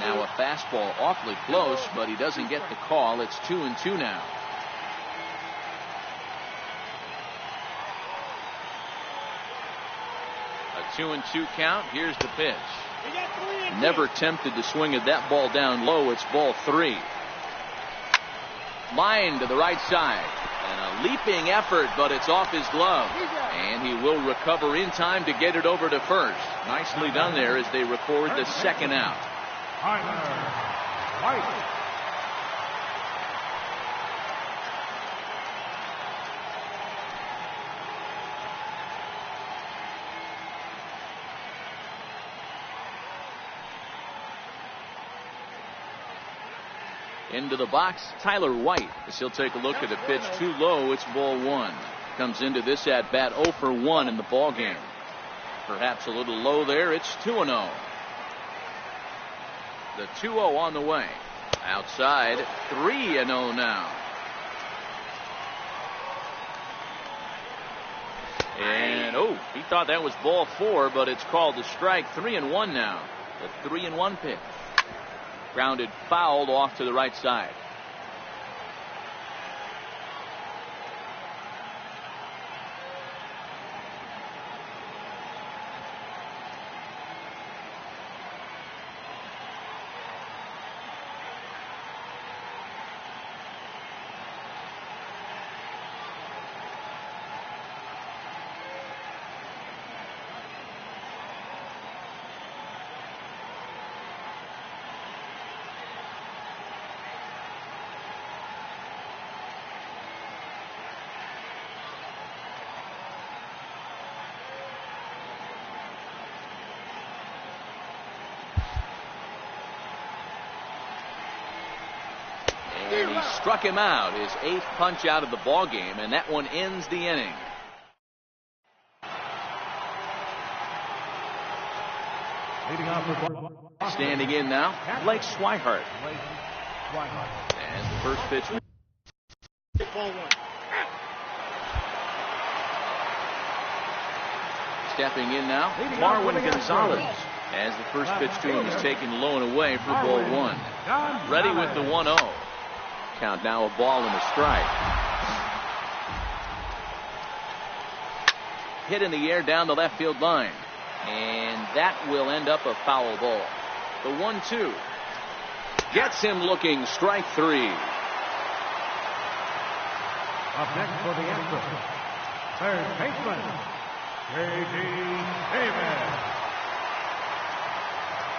Now a fastball awfully close, but he doesn't get the call. It's 2-2 now. A 2-2 count. Here's the pitch. Never tempted to swing at that ball down low. It's ball three. Line to the right side. And a leaping effort, but it's off his glove. And he will recover in time to get it over to first. Nicely done there as they record the second out. Into the box, Tyler White, as he'll take a look at a pitch too low. It's ball one. Comes into this at bat 0 for 1 in the ball game. Perhaps a little low there. It's 2-0. The 2-0 on the way. Outside, 3-0 now. And he thought that was ball 4, but it's called a strike. 3-1 now. The 3-1 pitch. Grounded fouled off to the right side. And he struck him out, his 8th punch out of the ball game, and that one ends the inning. Standing in now, Blake Swihart. As the first pitch. Stepping in now, Marwin Gonzalez. As the first pitch to him is taken low and away for ball one. Ready with the 1-0. Count now, a ball and a strike. Hit in the air down the left field line. And that will end up a foul ball. The 1-2. Gets him looking, strike 3. Up next for the Astros, third baseman,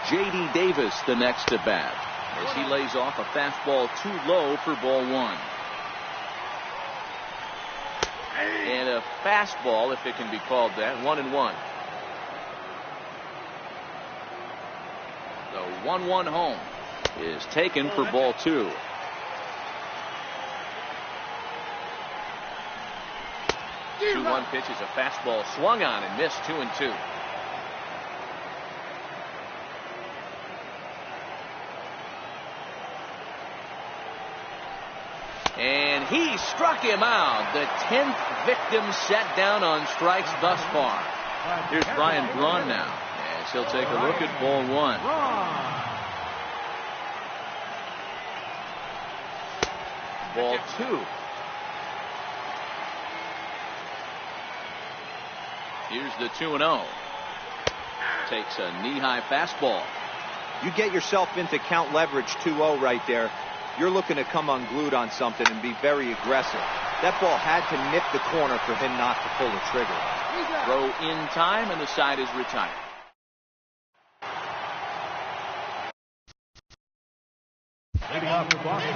J.D. Davis, the next to bat, as he lays off a fastball too low for ball one. And a fastball, if it can be called that, 1-1. The 1-1 home is taken for ball two. The 2-1 pitch is a fastball swung on and missed, 2-2. And he struck him out. The 10th victim set down on strikes thus far. Here's Brian Braun now, as he'll take a look at ball one. Ball two. Here's the 2-0. takes a knee-high fastball. You get yourself into count leverage 2-0 right there. You're looking to come unglued on something and be very aggressive. That ball had to nip the corner for him not to pull the trigger. Throw in time, and the side is retired. Leading off for Boston,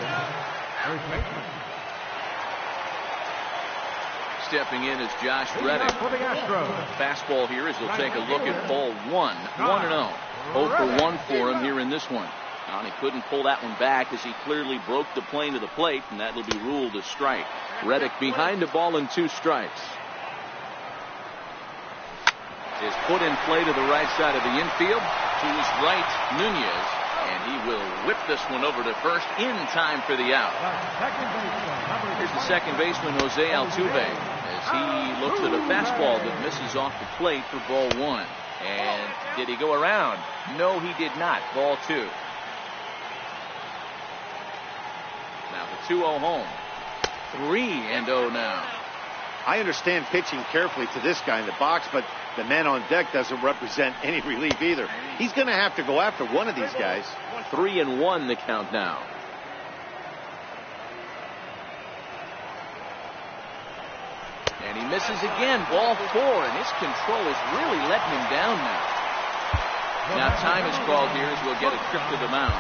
first baseman. Stepping in is Josh Reddick. For the Astros. Fastball here as he'll take a look at ball 1. 1-0. 0 for 1 for him here in this one. Now, he couldn't pull that one back as he clearly broke the plane to the plate, and that will be ruled a strike. Reddick behind a ball and 2 strikes. Is put in play to the right side of the infield. To his right, Nunez. And he will whip this one over to first in time for the out. Here's the second baseman, Jose Altuve, as he looks at a fastball that misses off the plate for ball 1. And did he go around? No, he did not. Ball 2. Now the 2-0 home. 3-0 now. I understand pitching carefully to this guy in the box, but the man on deck doesn't represent any relief either. He's going to have to go after one of these guys. 3-1 the count now. And he misses again. Ball 4, and his control is really letting him down now. Now time is called here as we'll get a trip to the mound.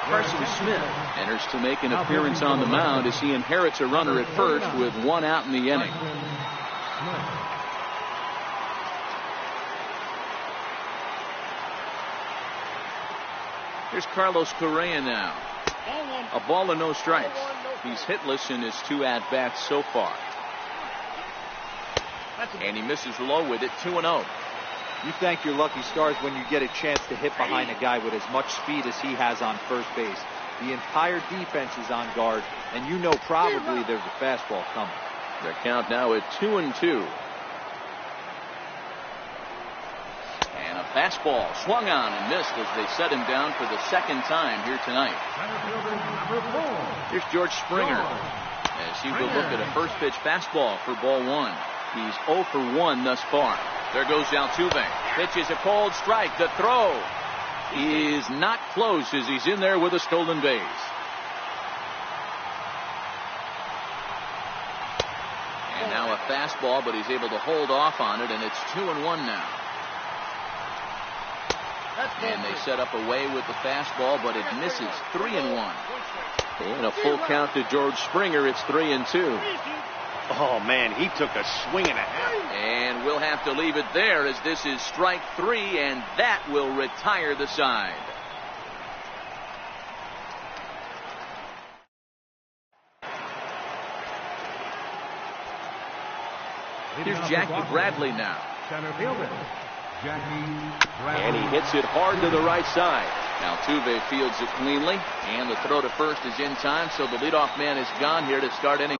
Carson Smith enters to make an appearance on the mound as he inherits a runner at first with 1 out in the inning. Here's Carlos Correa now. A ball and no strikes. He's hitless in his 2 at-bats so far. And he misses low with it. 2-0. You thank your lucky stars when you get a chance to hit behind a guy with as much speed as he has on first base. The entire defense is on guard, and you know probably there's a fastball coming. The count now at 2-2. And a fastball swung on and missed as they set him down for the second time here tonight. Here's George Springer as he will look at a first pitch fastball for ball 1. He's 0 for 1 thus far. There goes Altuve. Pitches a cold strike. The throw is not close as he's in there with a stolen base. And now a fastball, but he's able to hold off on it, and it's 2-1 now. And they set up away with the fastball, but it misses. 3-1. And a full count to George Springer. It's 3-2. Oh, man, he took a swing and a half. And we'll have to leave it there as this is strike 3, and that will retire the side. Here's Jackie Bradley now. Center fielder, Jackie Bradley. And he hits it hard to the right side. Altuve fields it cleanly, and the throw to first is in time, so the leadoff man is gone here to start inning.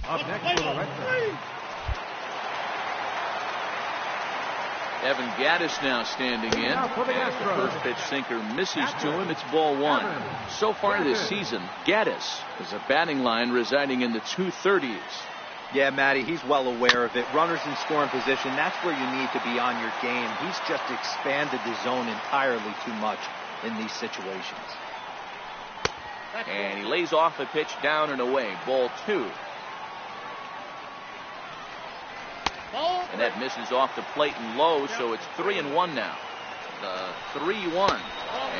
Up next for the Red Sox. Evan Gattis now standing in. As the first pitch sinker misses to him, it's ball 1. So far this season, Gattis is a batting line residing in the 230s. Yeah, Matty, he's well aware of it. Runners in scoring position, that's where you need to be on your game. He's just expanded the zone entirely too much in these situations. And he lays off a pitch down and away. Ball 2. And that misses off the plate and low, so it's 3-1 now. The 3-1.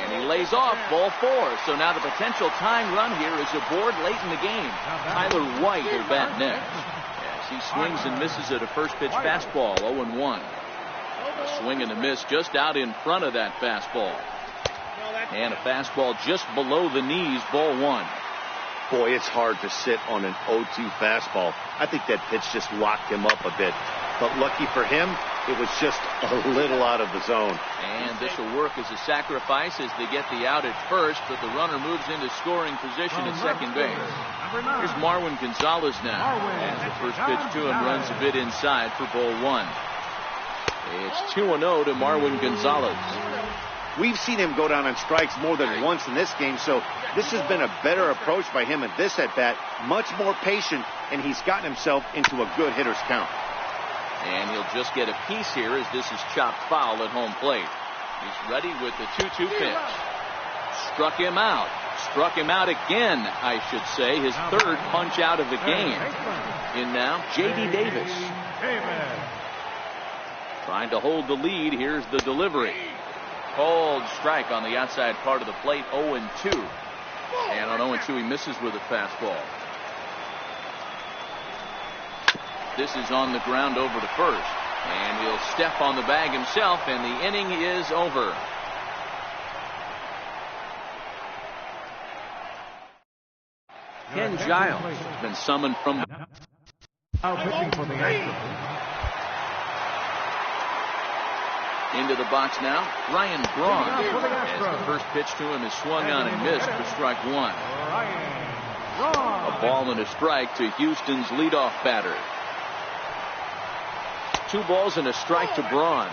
And he lays off ball 4. So now the potential tying run here is aboard late in the game. Tyler White will bat next. As he swings and misses at a first pitch fastball, 0-1. A swing and a miss just out in front of that fastball. And a fastball just below the knees, ball 1. Boy, it's hard to sit on an 0-2 fastball. I think that pitch just locked him up a bit. But lucky for him, it was just a little out of the zone. And this will work as a sacrifice as they get the out at first, but the runner moves into scoring position at second base. Here's Marwin Gonzalez now. As the first pitch to him runs a bit inside for ball 1. It's 2-0 to Marwin Gonzalez. We've seen him go down on strikes more than once in this game, so this has been a better approach by him at this at-bat. Much more patient, and he's gotten himself into a good hitter's count. And he'll just get a piece here as this is chopped foul at home plate. He's ready with the 2-2 pitch. Struck him out. Struck him out again, I should say. His third punch out of the game. In now, J.D. Davis. Trying to hold the lead. Here's the delivery. Called strike on the outside part of the plate. 0-2. And on 0-2 he misses with a fastball. This is on the ground over to first. And he'll step on the bag himself, and the inning is over. Ken Giles has been summoned from Now pitching for the Astros. into the box now. Ryan Braun. As the first pitch to him is swung on and missed for strike one. A ball and a strike to Houston's leadoff batter. 2 balls and a strike to Braun.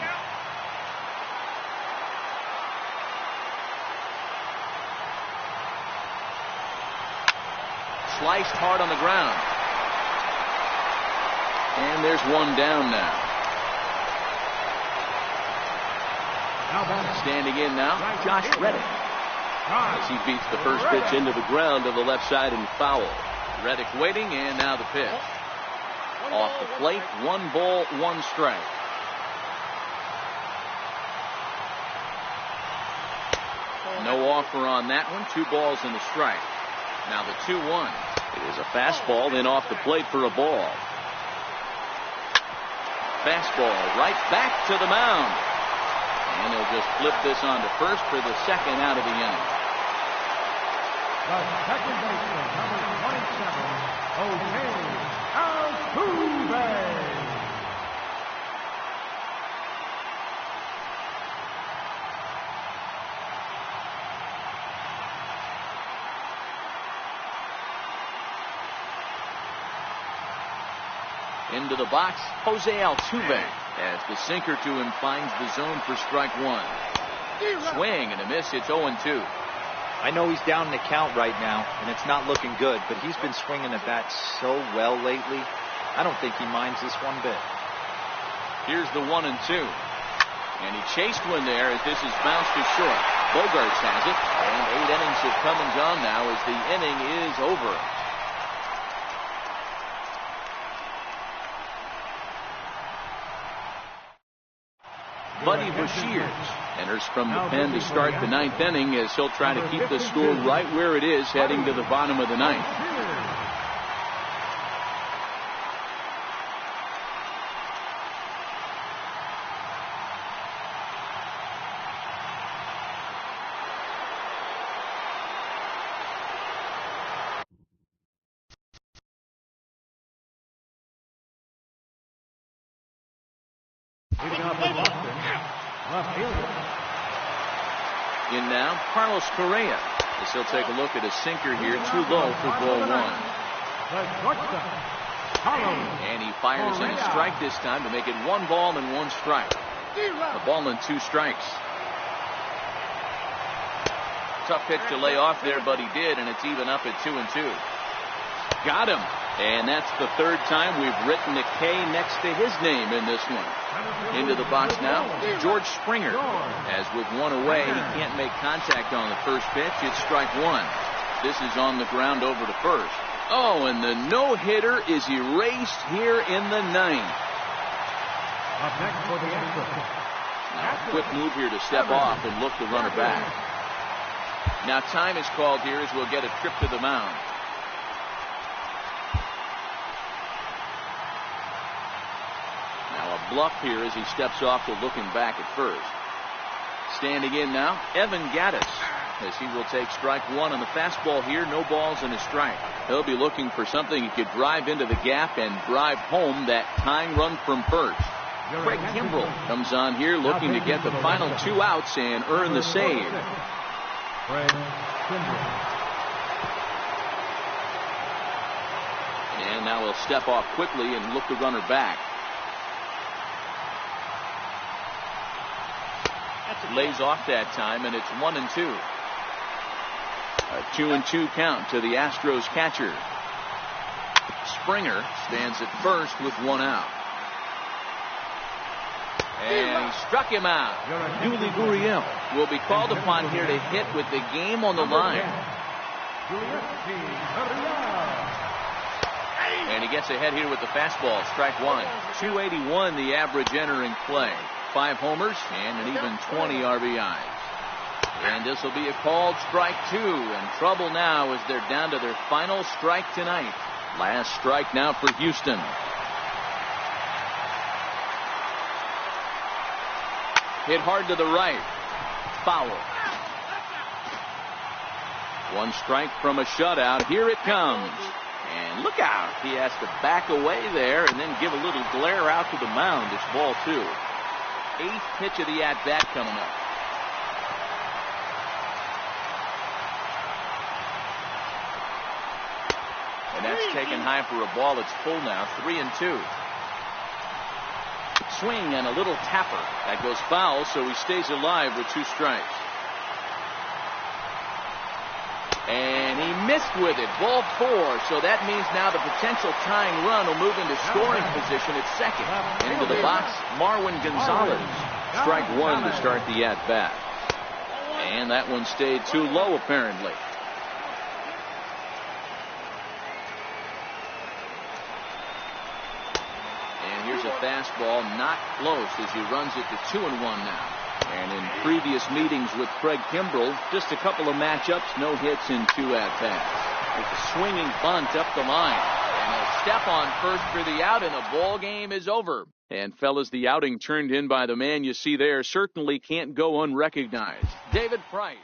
Sliced hard on the ground. And there's one down now. Standing in now, Josh Reddick. As he beats the first pitch into the ground to the left side and foul. Reddick waiting, and now the pitch. Off the plate, 1 ball, 1 strike. No offer on that one. 2 balls and a strike. Now the 2-1. It is a fastball, then off the plate for a ball. Fastball right back to the mound. And he'll just flip this on to first for the second out of the inning. The second baseman, number 27, Altuve. Into the box, Jose Altuve, as the sinker to him finds the zone for strike one. Swing and a miss. It's 0-2. I know he's down in the count right now, and it's not looking good, but he's been swinging the bat so well lately. I don't think he minds this one bit. Here's the 1-2. And he chased one there as this is bounced to short. Bogarts has it, and 8 innings have come and gone now as the inning is over. Buddy Bashir enters from the pen to start the 9th inning as he'll try to keep the score right where it is heading to the bottom of the 9th. In now, Carlos Correa, as he'll take a look at a sinker here, too low for ball 1. And he fires in a strike this time to make it 1 ball and 1 strike. A ball and 2 strikes. Tough pitch to lay off there, but he did, and it's even up at 2-2. Got him. And that's the 3rd time we've written a K next to his name in this one. Into the box now, George Springer. As with 1 away, he can't make contact on the first pitch. It's strike 1. This is on the ground over to first. Oh, and the no-hitter is erased here in the 9th. Now a quick move here to step off and look the runner back. Now time is called here as we'll get a trip to the mound. Bluff here as he steps off to looking back at first. Standing in now, Evan Gattis, as he will take strike 1 on the fastball here. No balls and a strike. He'll be looking for something he could drive into the gap and drive home that tying run from first. Craig Kimbrell comes on here looking to get the final 2 outs and earn the save. And now he'll step off quickly and look the runner back. Lays off that time, and it's 1-2. A 2-2 count to the Astros catcher. Springer stands at first with 1 out. And he struck him out. Yuli Gurriel Will be called upon here to hit with the game on the line. And he gets ahead here with the fastball. Strike one. 281 the average entering play. 5 homers and an even 20 RBIs. And this will be a called strike 2. And trouble now as they're down to their final strike tonight. Last strike now for Houston. Hit hard to the right. Foul. 1 strike from a shutout. Here it comes. And look out. He has to back away there and then give a little glare out to the mound. It's ball 2. 8th pitch of the at-bat coming up. And that's taken high for a ball. It's full now. 3-2. Swing and a little tapper. That goes foul, so he stays alive with 2 strikes. And he missed with it. Ball 4. So that means now the potential tying run will move into scoring position at second. Into the box, Marwin Gonzalez. Strike 1 to start the at-bat. And that one stayed too low, apparently. Here's a fastball not close as he runs it to 2-1 now. And in previous meetings with Craig Kimbrell, just a couple of matchups, no hits in 2 at-bats. With a swinging bunt up the line. And a step on first for the out, and the ball game is over. And fellas, the outing turned in by the man you see there certainly can't go unrecognized. David Price.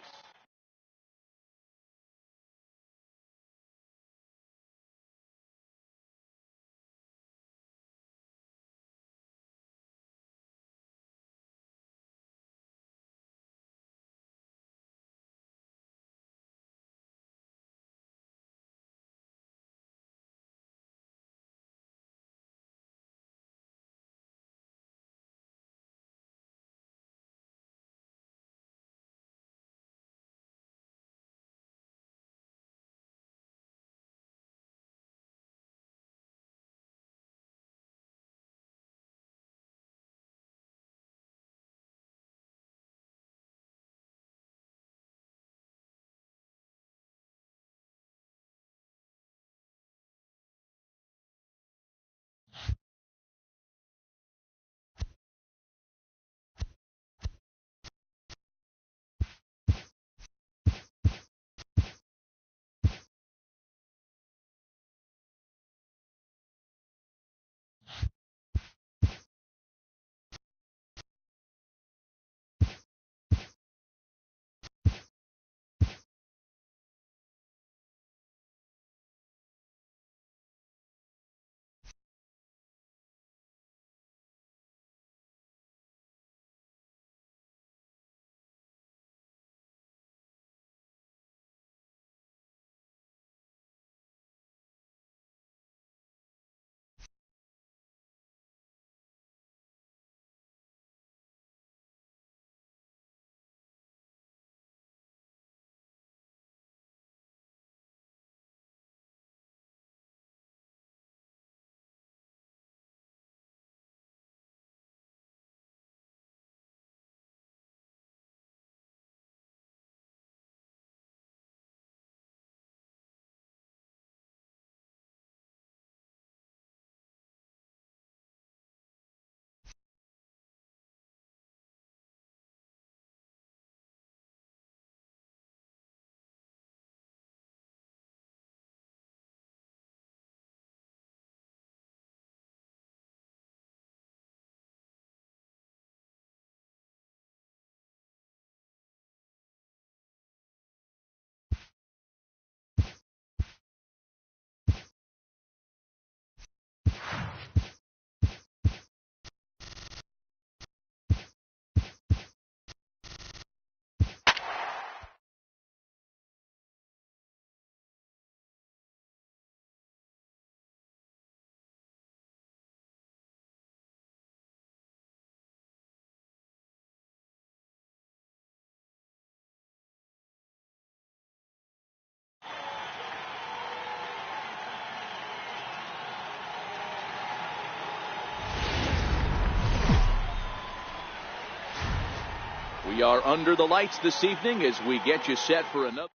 We are under the lights this evening as we get you set for another.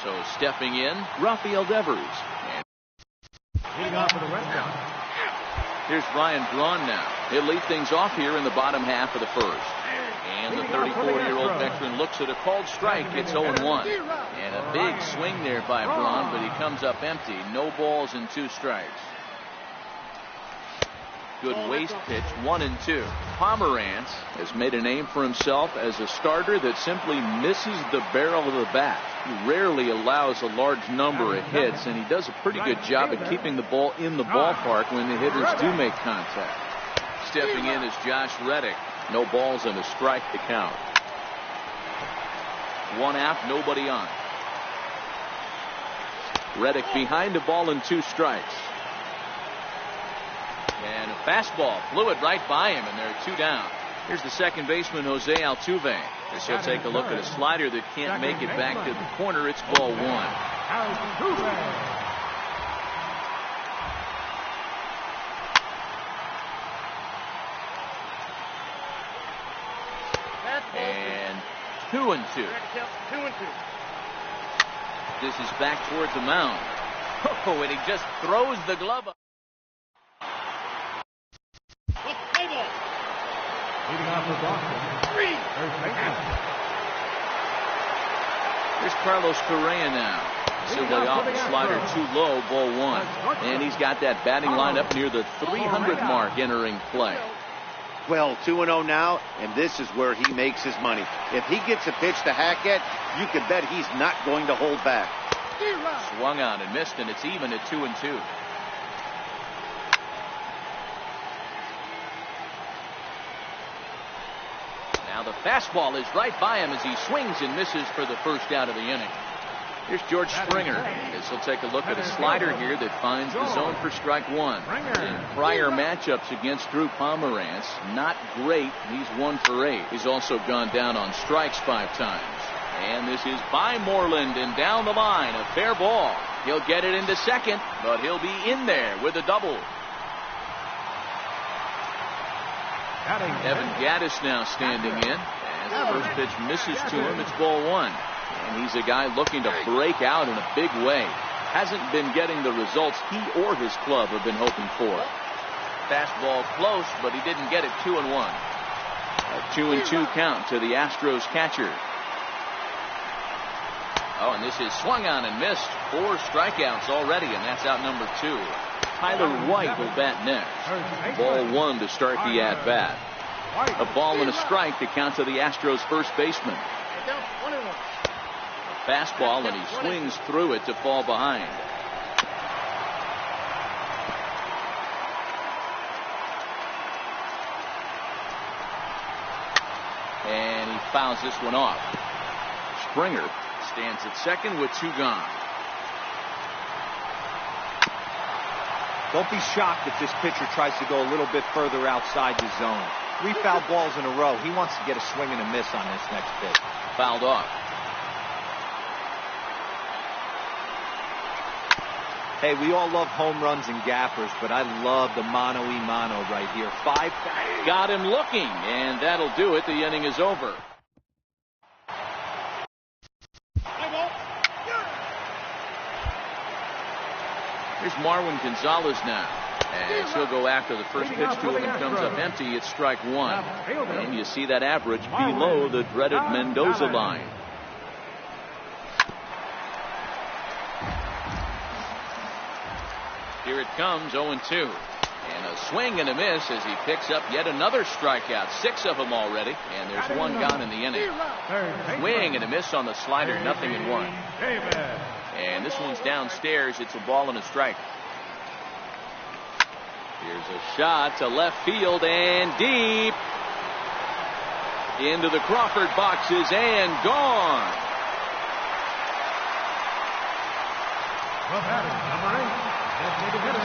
So stepping in, Rafael Devers. And Leading off for the Red Sox. here's Ryan Braun now. He'll lead things off here in the bottom half of the first. And the 34-year-old veteran looks at a called strike. It's 0-1. And a big swing there by Braun, but he comes up empty. No balls and 2 strikes. Good waist pitch, 1-2. Pomerantz has made a name for himself as a starter that simply misses the barrel of the bat. He rarely allows a large number of hits, and he does a pretty good job of keeping the ball in the ballpark when the hitters do make contact. Stepping in is Josh Reddick. No balls and a strike to count. 1 out, nobody on. Reddick behind the ball and 2 strikes. And a fastball flew it right by him, and there are 2 down. Here's the second baseman, Jose Altuve. As he'll take a look at a slider that can't make it back to the corner. It's ball 1. And 2-2. This is back towards the mound. Oh, and he just throws the glove up. Leading off for Boston. Here's Carlos Correa now. Simply off the slider too low, ball 1. And he's got that batting line up near the 300 mark entering play. Well, 2-0 now, and this is where he makes his money. If he gets a pitch to hack at, you can bet he's not going to hold back. Swung on and missed, and it's even at 2-2. Now the fastball is right by him as he swings and misses for the first out of the inning. Here's George Springer as he'll take a look at a slider here that finds the zone for strike 1. In prior matchups against Drew Pomerantz, not great. He's 1 for 8. He's also gone down on strikes 5 times. And this is by Moreland and down the line. A fair ball. He'll get it into second, but he'll be in there with a double. Evan Gaddis now standing in. And the first pitch misses to him. It's ball 1. And he's a guy looking to break out in a big way. Hasn't been getting the results he or his club have been hoping for. Fastball close, but he didn't get it. 2-1. A 2-2 count to the Astros catcher. Oh, and this is swung on and missed. 4 strikeouts already, and that's out number 2. Tyler White will bat next. Ball 1 to start the at-bat. A ball and a strike to count to the Astros first baseman. A fastball, and he swings through it to fall behind. And he fouls this one off. Springer stands at second with 2 gone. Don't be shocked if this pitcher tries to go a little bit further outside the zone. 3 foul balls in a row. He wants to get a swing and a miss on this next pitch. Fouled off. Hey, we all love home runs and gappers, but I love the mano-y-mano right here. 5. Got him looking, and that'll do it. The inning is over. Here's Marwin Gonzalez now. As he'll go after the first pitch to him and comes up empty. It's strike 1. And you see that average below the dreaded Mendoza line. Here it comes, 0-2. And a swing and a miss as he picks up yet another strikeout. 6 of them already. And there's 1 gone in the inning. Swing and a miss on the slider, 0-1. And this one's downstairs. It's a ball and a strike. Here's a shot to left field and deep into the Crawford boxes and gone.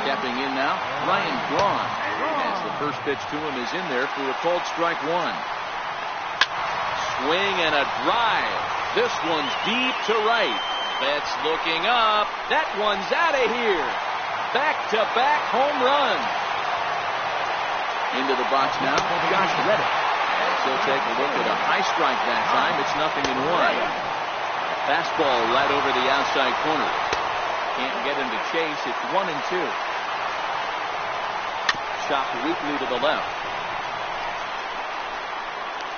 Stepping in now, Ryan Braun. As the first pitch to him is in there for a called strike 1. Swing and a drive. This one's deep to right. Betts looking up. That one's out of here. Back-to-back home runs. Into the box now, Josh Reddick. As he'll take a look at a high strike that time. It's 0-1. Fastball right over the outside corner. Can't get him to chase. It's 1-2. Chopped weakly to the left.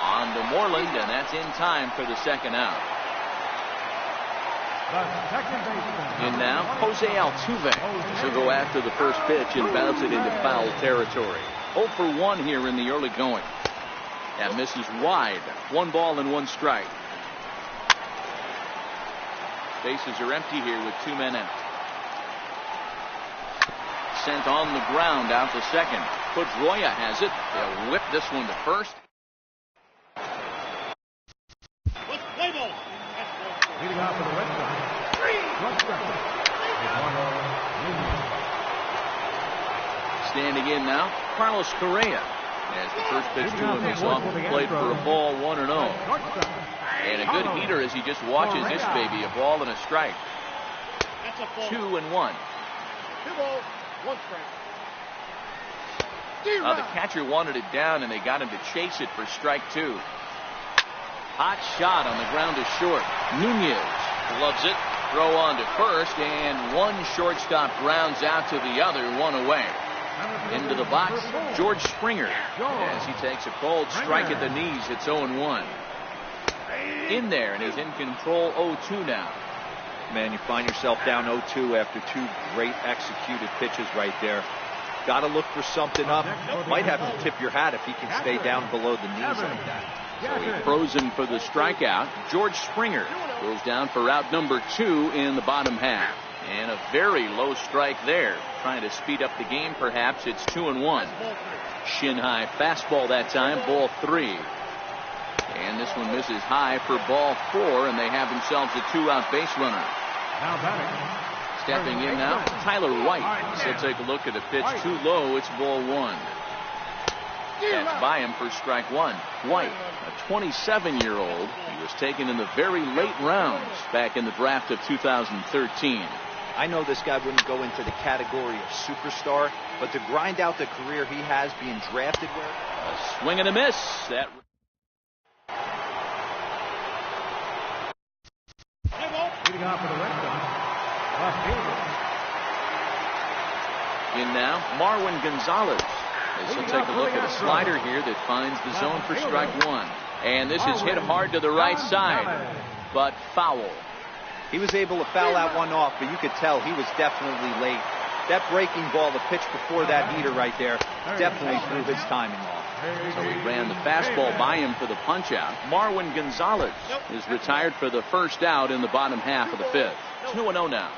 On to Moreland, and that's in time for the second out. In now, Jose Altuve. He'll go after the first pitch and bounce it into foul territory. 0 for 1 here in the early going. That misses wide. 1 ball and 1 strike. Bases are empty here with 2 men out. Sent on the ground out to second. Pedroia has it. They'll whip this one to first. Leading off for the Red Sox. Standing in now, Carlos Correa. As the first pitch to him is off the plate for a ball, 1-0. And a good heater as he just watches this baby, a ball and a strike. 2-1. 2 balls, 1 strike. The catcher wanted it down, and they got him to chase it for strike 2. Hot shot on the ground to short. Nunez loves it. Throw on to first, and one shortstop grounds out to the other, 1 away. Into the box, George Springer, as he takes a cold strike at the knees. It's 0-1. In there, and he's in control. 0-2 now. Man, you find yourself down 0-2 after 2 great executed pitches right there. Got to look for something up. Might have to tip your hat if he can stay down below the knees like that. So he frozen for the strikeout. George Springer goes down for out number 2 in the bottom half. And a very low strike there. Trying to speed up the game, perhaps. It's 2-1. Shin high fastball that time, ball 3. And this one misses high for ball 4, and they have themselves a 2-out base runner. Now batting. Stepping in now, Tyler White. So take a look at a pitch too low. It's ball 1. That's by him for strike 1. White, a 27-year-old. He was taken in the very late rounds back in the draft of 2013. I know this guy wouldn't go into the category of superstar, but to grind out the career he has being drafted where. A swing and a miss. That. Leading off for the Red Sox. Left fielder. In now, Marwin Gonzalez. As he'll take a look at a slider here that finds the zone for strike 1. And this is hit hard to the right side, but foul. He was able to foul that one off, but you could tell he was definitely late. That breaking ball, the pitch before that heater right there, definitely threw his timing off. So he ran the fastball by him for the punch out. Marwin Gonzalez is retired for the first out in the bottom half of the 5th. 2-0 now.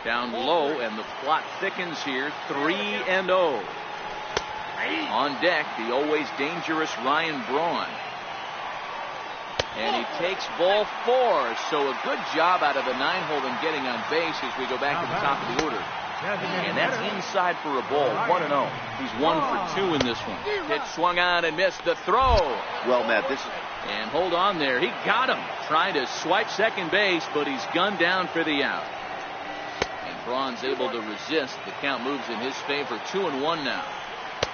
Down low, and the plot thickens here. 3-0. On deck, the always dangerous Ryan Braun. And he takes ball 4. So a good job out of the 9-hole in getting on base as we go back to the top of the order. And that's inside for a ball. 1-0. He's 1 for 2 in this one. It swung on and missed the throw. Well, Matt, this is. And hold on there. He got him. Trying to swipe second base, but he's gunned down for the out. And Braun's able to resist. The count moves in his favor. 2-1 now.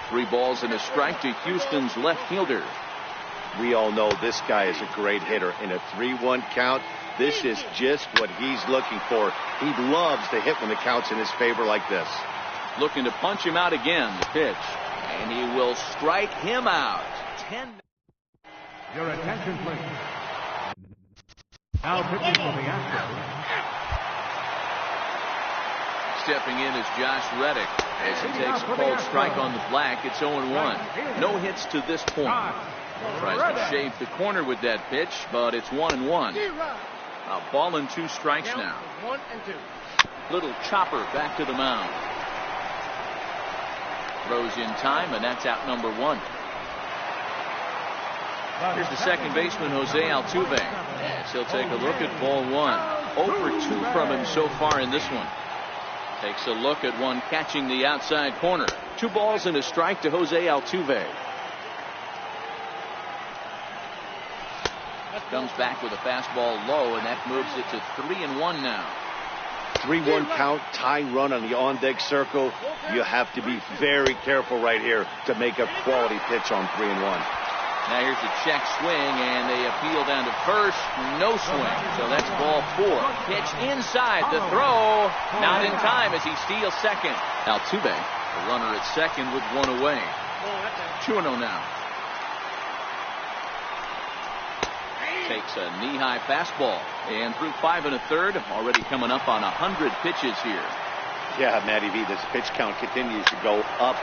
3 balls and a strike to Houston's left fielder. We all know this guy is a great hitter. In a 3-1 count, this is just what he's looking for. He loves to hit when the count's in his favor like this. Looking to punch him out again, the pitch. And he will strike him out. 10. Your attention, please. Now pitching for the Astros. Stepping in is Josh Reddick as he takes a cold strike on the black. It's 0-1. No hits to this point. Tries to shave the corner with that pitch, but it's 1-1. A ball and 2 strikes now. 1-2. Little chopper back to the mound. Throws in time, and that's out number 1. Here's the second baseman, Jose Altuve. As he'll take a look at ball 1. 0 for 2 from him so far in this one. Takes a look at one catching the outside corner. 2 balls and a strike to Jose Altuve. Comes back with a fastball low, and that moves it to 3-1 now. 3-1 count, tying run on the on-deck circle. You have to be very careful right here to make a quality pitch on 3-1. Now here's a check swing, and they appeal down to first. No swing, so that's ball 4. Pitch inside, the throw, not in time as he steals second. Altuve, the runner at second with 1 away. 2-0 now. Takes a knee-high fastball, and through 5 1/3, already coming up on 100 pitches here. Yeah, Matty V, this pitch count continues to go up,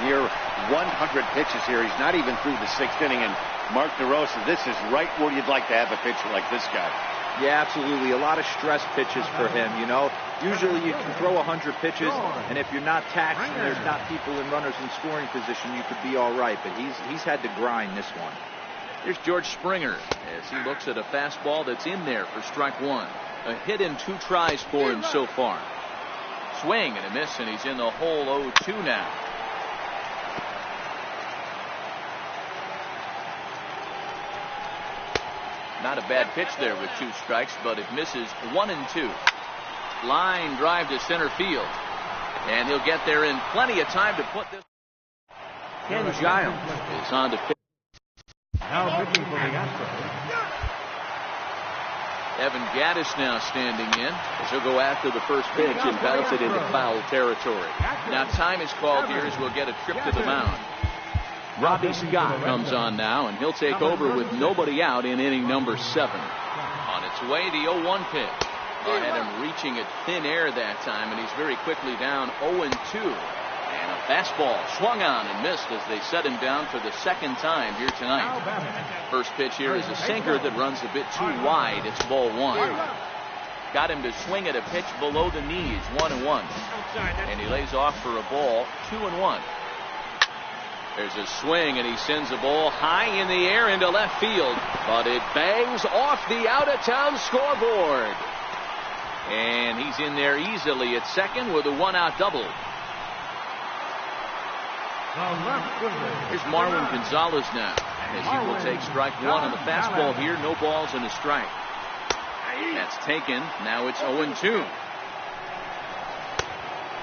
near 100 pitches here. He's not even through the 6th inning, and Mark DeRosa, this is right where you'd like to have a pitcher like this guy. Yeah, absolutely. A lot of stress pitches for him, you know. Usually you can throw 100 pitches, and if you're not taxed and there's not people and runners in scoring position, you could be all right. But he's had to grind this one. Here's George Springer as he looks at a fastball that's in there for strike 1. A hit in 2 tries for him so far. Swing and a miss, and he's in the hole 0-2 now. Not a bad pitch there with 2 strikes, but it misses 1-2. Line drive to center field, and he'll get there in plenty of time to put this. Ken Giles is on to pitch. Now pitching for the Astros. Evan Gaddis now standing in as he'll go after the first pitch and bounce it into foul territory. Now time is called here as we'll get a trip to the mound. Robbie Scott comes on now, and he'll take over with nobody out in inning number 7. On its way, the 0-1 pitch. Had him reaching at thin air that time, and he's very quickly down 0-2. And a fastball swung on and missed as they set him down for the 2nd time here tonight. First pitch here is a sinker that runs a bit too wide. It's ball 1. Got him to swing at a pitch below the knees, 1-1. And he lays off for a ball, 2-1. There's a swing, and he sends a ball high in the air into left field, but it bangs off the out-of-town scoreboard. And he's in there easily at second with a 1-out double. Here's Marwin Gonzalez now, as he will take strike 1 on the fastball here. No balls and a strike. That's taken. Now it's 0-2.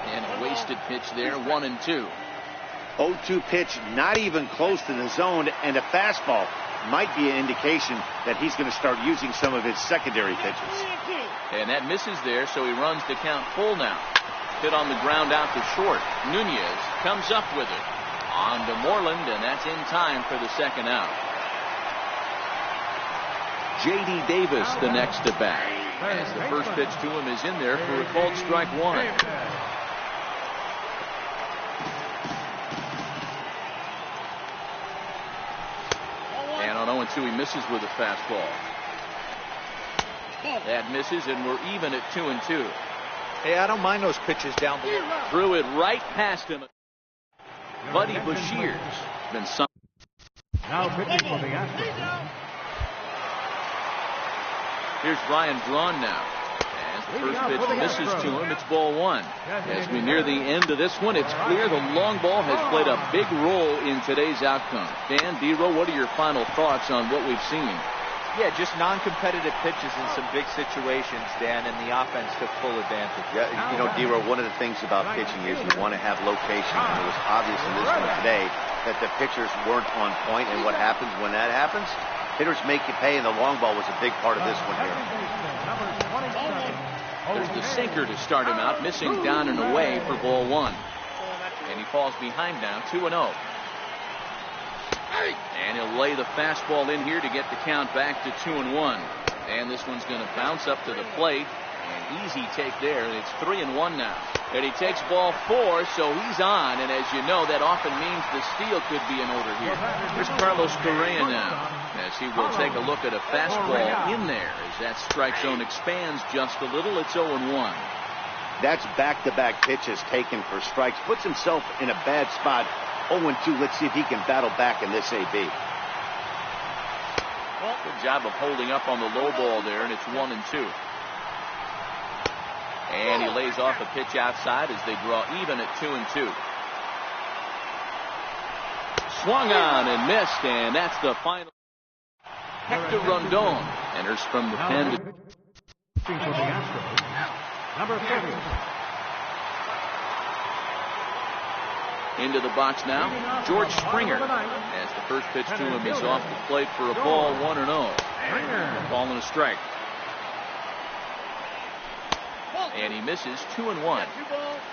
And a wasted pitch there, 1-2. 0-2 pitch, not even close to the zone, and a fastball might be an indication that he's going to start using some of his secondary pitches. And that misses there, so he runs the count full now. Hit on the ground out to short. Nunez comes up with it. On to Moreland, and that's in time for the 2nd out. J.D. Davis the next at bat, as the first pitch to him is in there for a called strike 1. And on 0-2 he misses with a fastball. That misses, and we're even at 2-2. Hey, I don't mind those pitches down below. Threw it right past him. Buddy Bashir's been some. Now pitching for the Astros. Here's Ryan Braun now. As the first pitch misses to him, it's ball 1. As we near the end of this one, it's clear the long ball has played a big role in today's outcome. Dan, D-Row, what are your final thoughts on what we've seen? Yeah, just non-competitive pitches in some big situations, Dan, and the offense took full advantage. Yeah, you know, D-Row, one of the things about pitching is you want to have location. And it was obvious in this one today that the pitchers weren't on point, and what happens when that happens? Hitters make you pay, and the long ball was a big part of this one here. There's the sinker to start him out, missing down and away for ball 1. And he falls behind now, 2-0. And he'll lay the fastball in here to get the count back to 2-1. And this one's going to bounce up to the plate. An easy take there, and it's 3-1 now. And he takes ball 4, so he's on. And as you know, that often means the steal could be in order here. Here's Carlos Correa now, as he will take a look at a fastball in there. As that strike zone expands just a little, it's 0-1. That's back-to-back pitches taken for strikes. Puts himself in a bad spot. 0-2. Let's see if he can battle back in this AB. Good job of holding up on the low ball there, and it's 1-2. And he lays off a pitch outside as they draw even at 2-2. Swung on and missed, and that's the final. Hector Rondon enters from the pen. For the Astros, number 30. Into the box now, George Springer. As the first pitch to him is off the plate for a ball, 1-0. Ball and a strike. And he misses 2-1.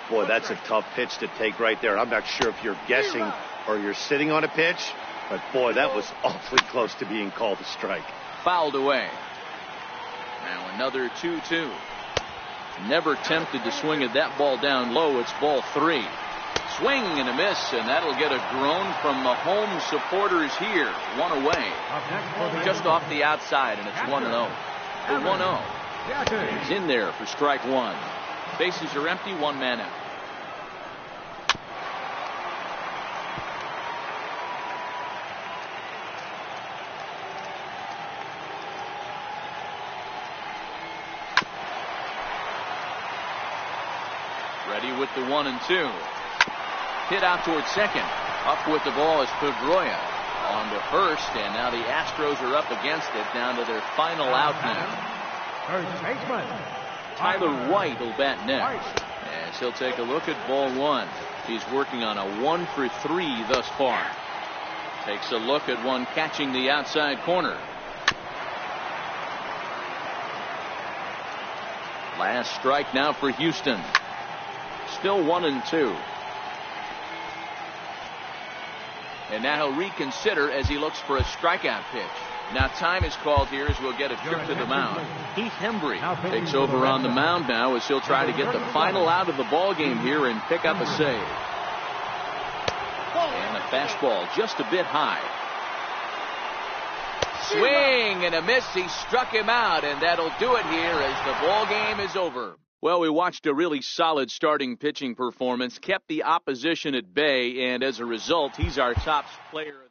Boy, that's a tough pitch to take right there. I'm not sure if you're guessing or you're sitting on a pitch, but boy, that was awfully close to being called a strike. Fouled away. Now another 2-2. Never tempted to swing at that ball down low. It's ball 3. Swing and a miss, and that'll get a groan from the home supporters here. 1 away. Just off the outside, and it's 1-0. The 1-0. He's in there for strike 1. Bases are empty, 1 man out. Ready with the 1-2. Hit out towards second. Up with the ball is Pedroia. On to first, and now the Astros are up against it, down to their final out now. First baseman. Tyler White will bat next, as he'll take a look at ball 1. He's working on a 1 for 3 thus far. Takes a look at one catching the outside corner. Last strike now for Houston. Still 1-2. And now he'll reconsider as he looks for a strikeout pitch. Now time is called here as we'll get a trip to the mound. Heath Hembry takes over on the mound now as he'll try to get the final out of the ball game here and pick up a save. And a fastball just a bit high. Swing and a miss. He struck him out, and that'll do it here as the ball game is over. Well, we watched a really solid starting pitching performance, kept the opposition at bay, and as a result, he's our top player.